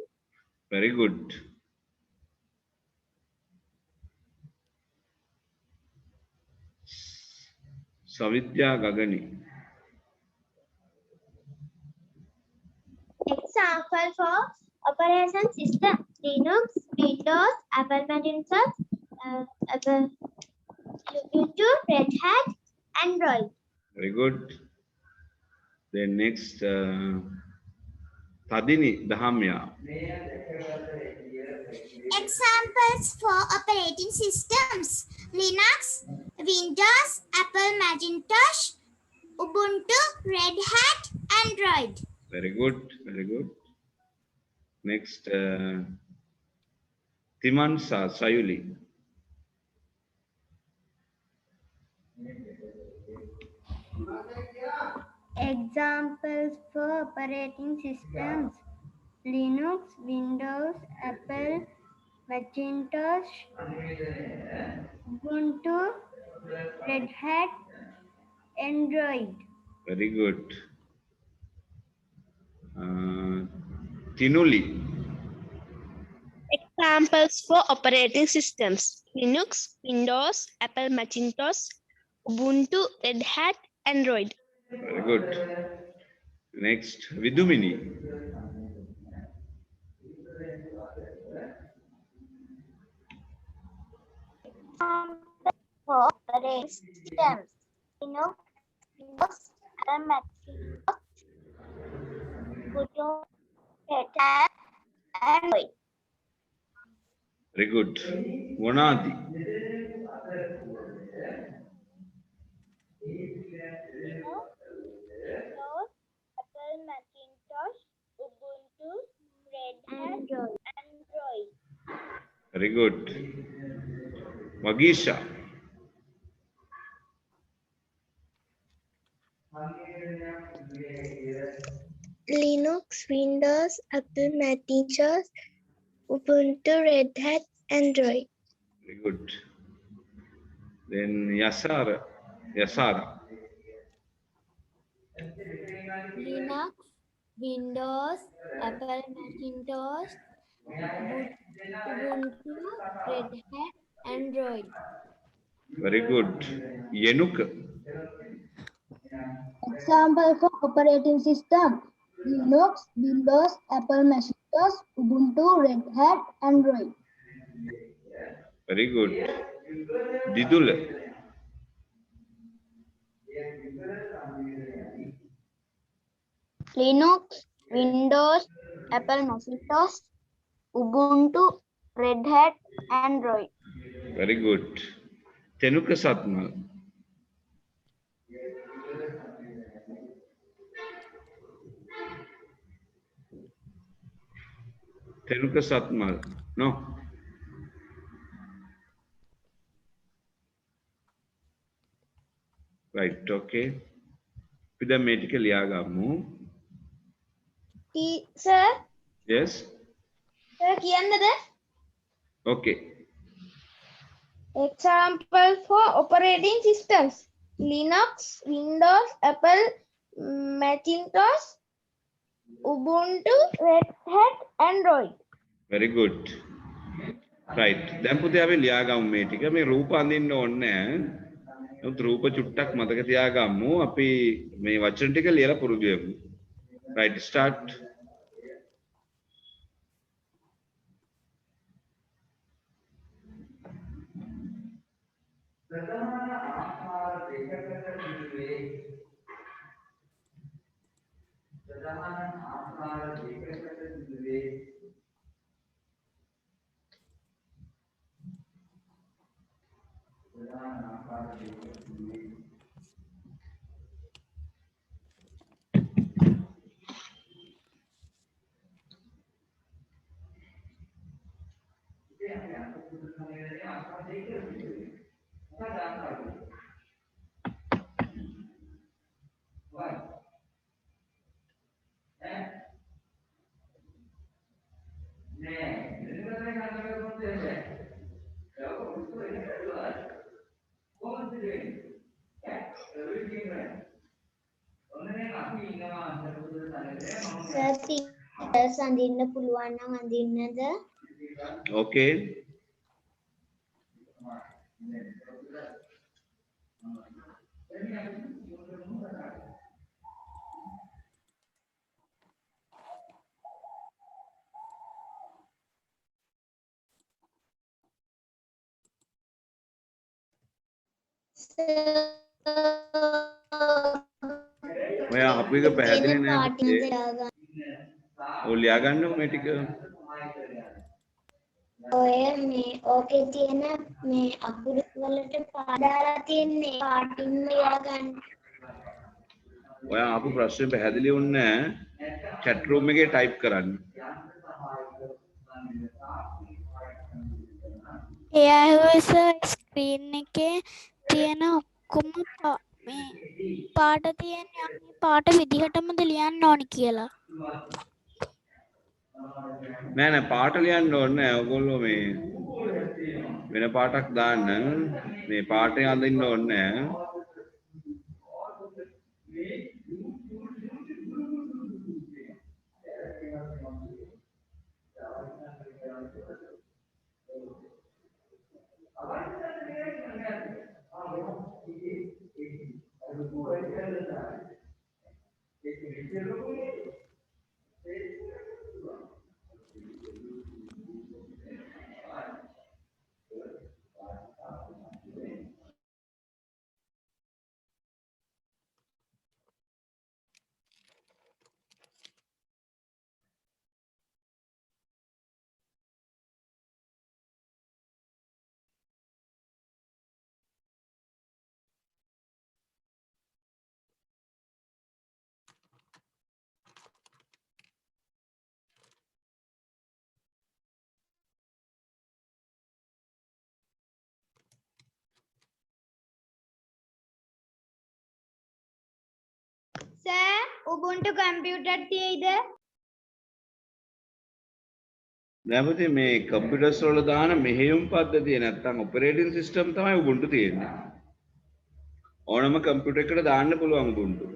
Very good. Savitya Gagani. Example for operation system: Linux, Windows, Apple Macintosh, Apple Ubuntu, Red Hat, Android. Very good. Then next, Tadini Dahamya. Examples for operating systems: Linux, Windows, Apple Macintosh, Ubuntu, Red Hat, Android. Very good. Very good. Next, Timansa Sayuli. Examples for operating systems: Linux, Windows, Apple Macintosh, Ubuntu, Red Hat, Android. Very good. Tinuli. Examples for operating systems: Linux, Windows, Apple Macintosh, Ubuntu, Red Hat, Android. Very good. Next, Vidumini. For operating systems: Linux, Windows, Apple Macintosh, Ubuntu, Red Hat, Android. Very good. Monadi. Linux, Windows, Apple Macintosh, Ubuntu, Red Hat, Android. Very good. Magisha. Linux, Windows, Apple Macintosh, Ubuntu, Red Hat, Android. Very good. Then Yasara. Yasara. Linux, Windows, Apple Macintosh, Ubuntu, Red Hat, Android. Very good. Yenuk. Example for operating system: Linux, Windows, Apple Macintosh, Ubuntu, Red Hat, Android. Very good. Didul. Linux, Windows, Apple Macintosh, Ubuntu, Red Hat, Android. Very good. Tenuka Satmal. Tenuka Satmal. No. Right. Okay. Pida medical yagamu. Sir, Yes. sir, Okay. example for operating systems: Linux, Windows, Apple Macintosh, Ubuntu, Red Hat, Android. Very good. Right. දැන් පුතේ අපි ලියාගමු මේ ටික. මේ රූප අඳින්න ඕනේ නැහැ. නමුත් රූප චුට්ටක් මතක තියාගමු. අපි මේ වචන ටික ලියලා පුරුදු වෙමු. Right. Start. අඳින්න පුළුවන් නම් අඳින්නද? Okay. ඔයා අපි එක පැහැදිලි නෑ. ඔය ලියා ගන්නකො මේ ටික. ඔය මේ ඕකේ තියෙන මේ අකුරු වලට පාදාලා තියෙන්නේ පාටින්ම ලියා ගන්න. ඔයා ආපු ප්‍රශ්නේ පැහැදිලි වුණේ නෑ. chat room එකේ type කරන්න. එයා ස්ක්‍රීන් එකේ තියෙන ඔක්කොම මේ පාට තියෙන පාට විදිහටමද ලියන්න ඕනි කියලා. නෑ නෑ පාට ලියන්න ඕනේ නෑ. ඔයගොල්ලෝ මේ වෙන පාටක් දාන්න. මේ පාටේ අඳින්න ඕනේ නෑ. Sir, Ubuntu computer තියෙයිද? නැවති මේ කම්පියුටර්ස් වල දාන මෙහෙයුම් පද්ධතිය නැත්තම් ඔපරේටින් සිස්ටම් තමයි Ubuntu තියෙන්නේ. ඕනම කම්පියුටර් එකකට දාන්න පුළුවන් Ubuntu.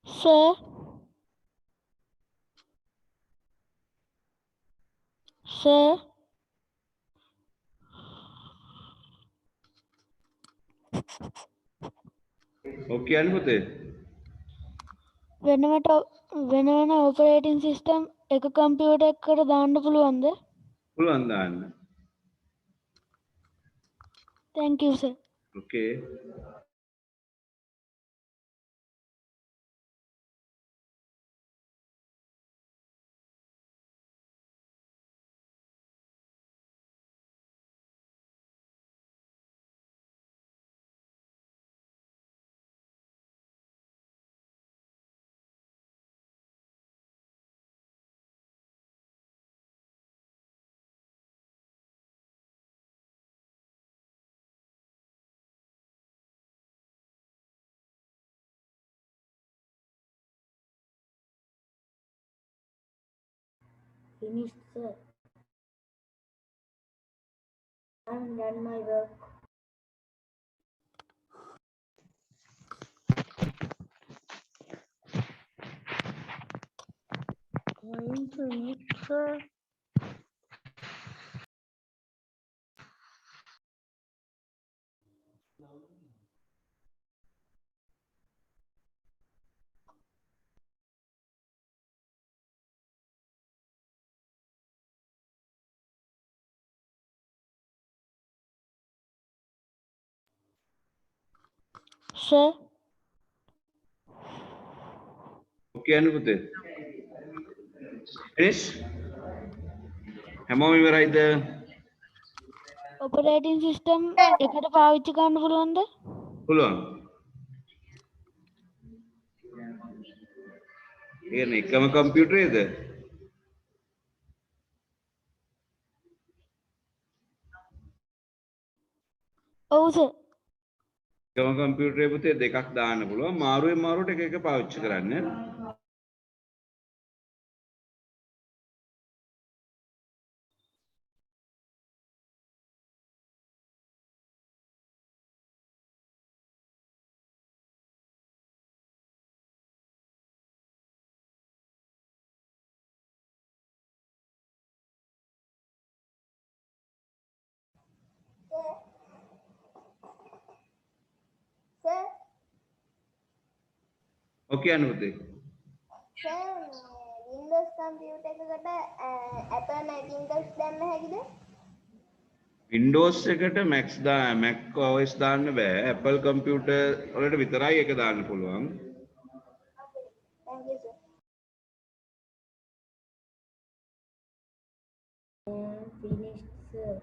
Sir, sir, ඔක් කියන්න පුතේ. වෙන වෙන ඔපරේටින් සිස්ටම් එක කම්පියුටර් එකකට දාන්න පුළුවන්ද? පුළුවන් දාන්න. Thank you, sir. Okay. Finished, sir. I'm done my work. Going to meet, sir. sir. Okay anu පුතේ. Finish? හැමෝම ඉවරයිද? Operating system එකට පාවිච්චි කරන්න පුළුවන්ද? පුළුවන්. කියන්නේ එකම කම්පියුටරේද? ඔව් sir. එකම කම්පියුටරේ පුතේ දෙකක් දාන්න පුළුවන්. මාරුවෙන් මාරුවට එක එක පාවිච්චි කරන්න. Sir, Okay anu පුතේ. sir, Windows computer එකකට Apple Macintosh දැම්ම හැකිද? Windows එකට Mac OS දාන්න බෑ. Apple computer වලට විතරයි ඒක දාන්න පුළුවන්. Thank you, sir. Finished, sir.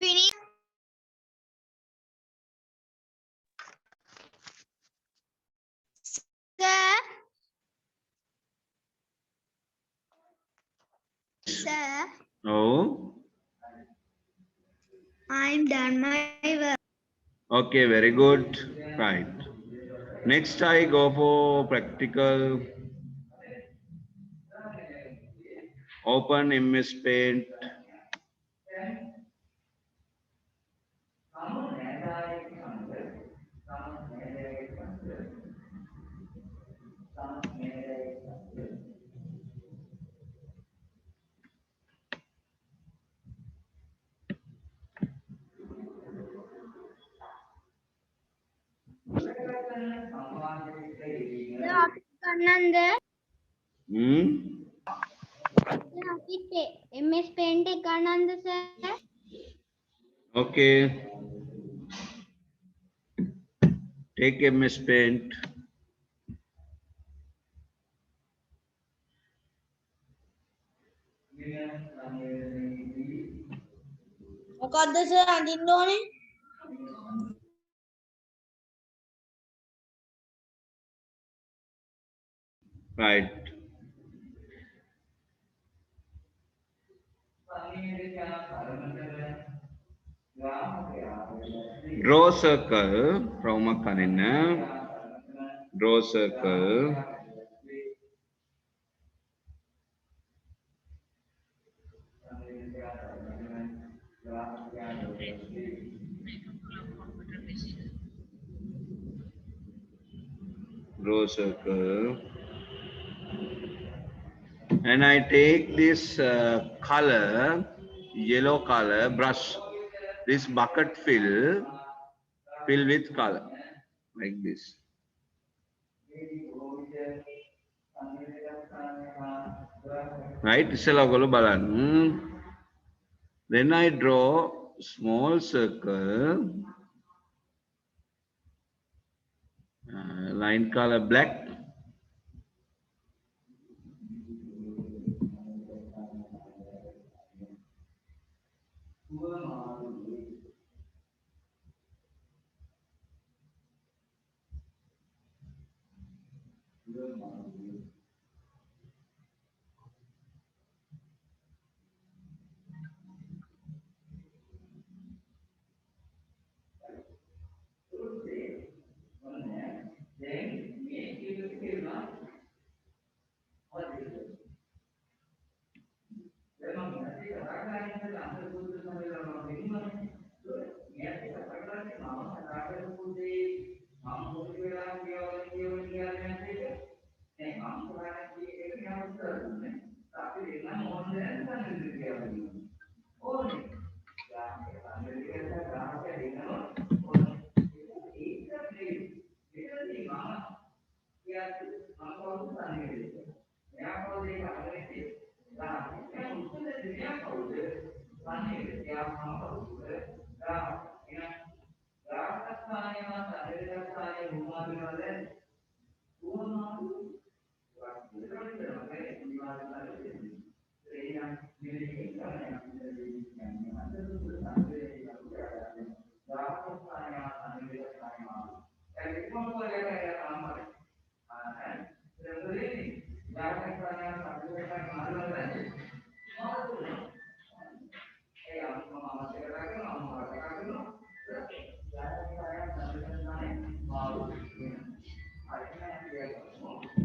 Finish. Sir. Sir, Oh. I'm done my work. Okay, very good. Right. Next I go for practical. Open MS Paint. Kananda, Hmm? MS Paint එක Kananda sir. Okay. Take MS Paint. මොකද්ද sir අඳින්න ඕනේ? Right. Draw circle from a kanina. Draw circle. Draw circle. And I take this color, yellow color brush, this bucket fill with color, like this. Right, ඉස්සෙල්ලා ඔයගොල්ලෝ බලන්න. Then I draw small circle, line color black.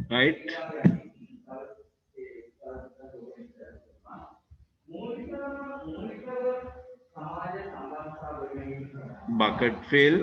Right? Bucket fill.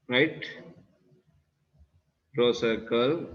Right? Draw circle.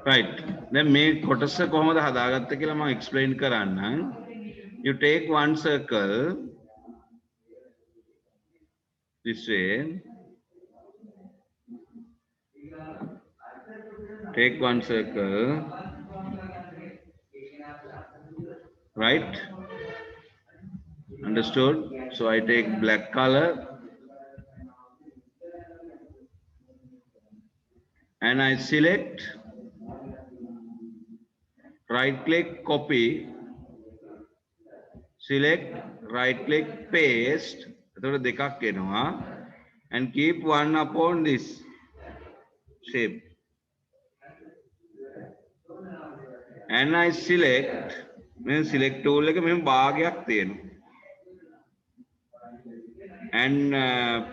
Right. Then මේ කොටස කොහොමද හදාගත්තේ කියලා මම explain කරන්නම්. You take one circle. this way. Take one circle, right? Understood? So I take black color and I select, right click, copy, select, right click, paste, and keep one upon this shape. And I select, select tool and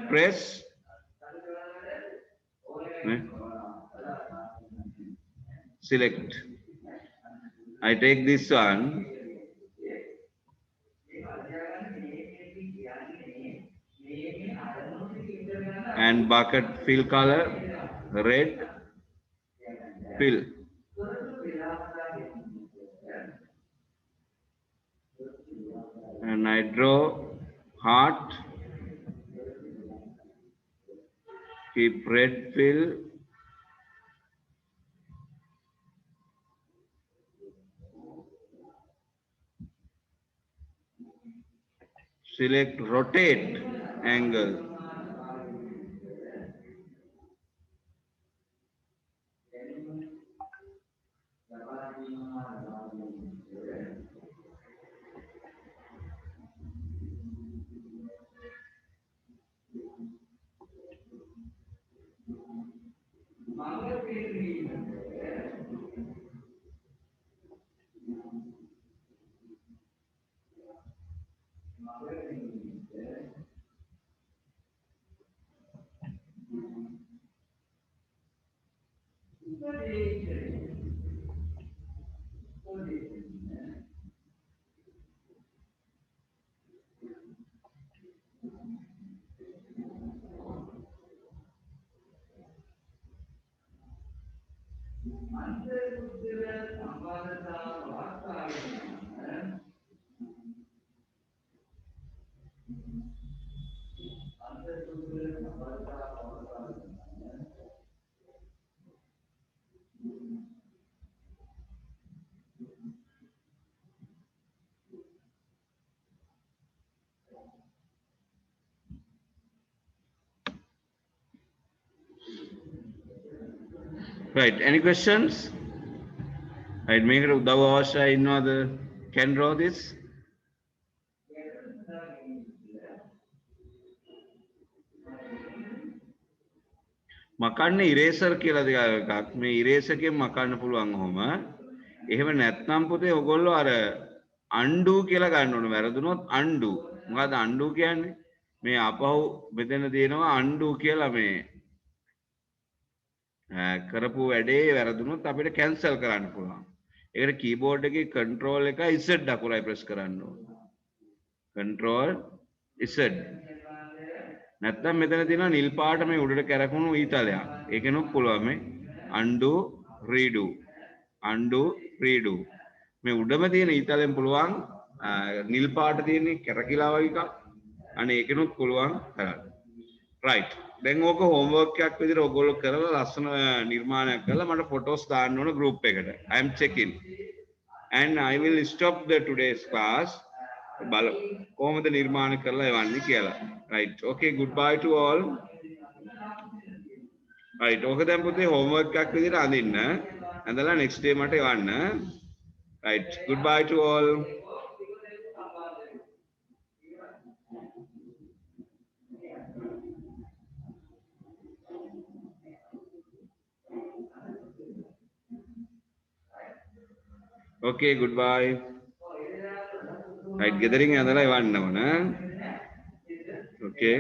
press select. I take this one and bucket fill color red, fill. And I draw heart, keep red fill, select rotate angle, right? Any questions? Right, make it Udavasha in other can draw this. මකන්න eraser කියලා එකක් මේ eraser එකෙන් මකන්න පුළුවන් ඔහොම. එහෙම නැත්නම් පුතේ ඔයගොල්ලෝ අර undo කියලා ගන්න ඕනේ. වැරදුනොත් undo. මොකද්ද undo කියන්නේ? මේ අපහු මෙතන තියෙනවා undo කියලා මේ කරපු වැඩේ වැරදුනොත් අපිට cancel කරන්න පුළුවන්. ඒකට keyboard එකේ control එකයි Z අකුරයි press කරන්න ඕනේ. control Z. නැත්තම් මෙතන තියෙනවා නිල් පාට මේ උඩට කැරකුණු ඊතලයක්. ඒකෙනුත් පුළුවන් මේ undo redo මේ උඩම තියෙන ඊතලෙන් පුළුවන් නිල් පාට තියෙන කැරකිලා වගේ එකක්. අනේ ඒකෙනුත් පුළුවන් කරන්න. right. දැන් ඕක homework එකක් විදිහට ඔයගොල්ලෝ කරලා ලස්සන නිර්මාණයක් කරලා මට photos දාන්න ඕන group එකට. I am checking and I will stop the today's class. බල කොහොමද නිර්මාණ කරලා එවන්නේ කියලා. right. okay, goodbye to all. right. ඕක දැන් පුතේ homework එකක් විදිහට අඳින්න. ඇඳලා next day මට එවන්න. right. goodbye to all. okay, goodbye. right, gathering ඇඳලා එවන්න ඕන. okay.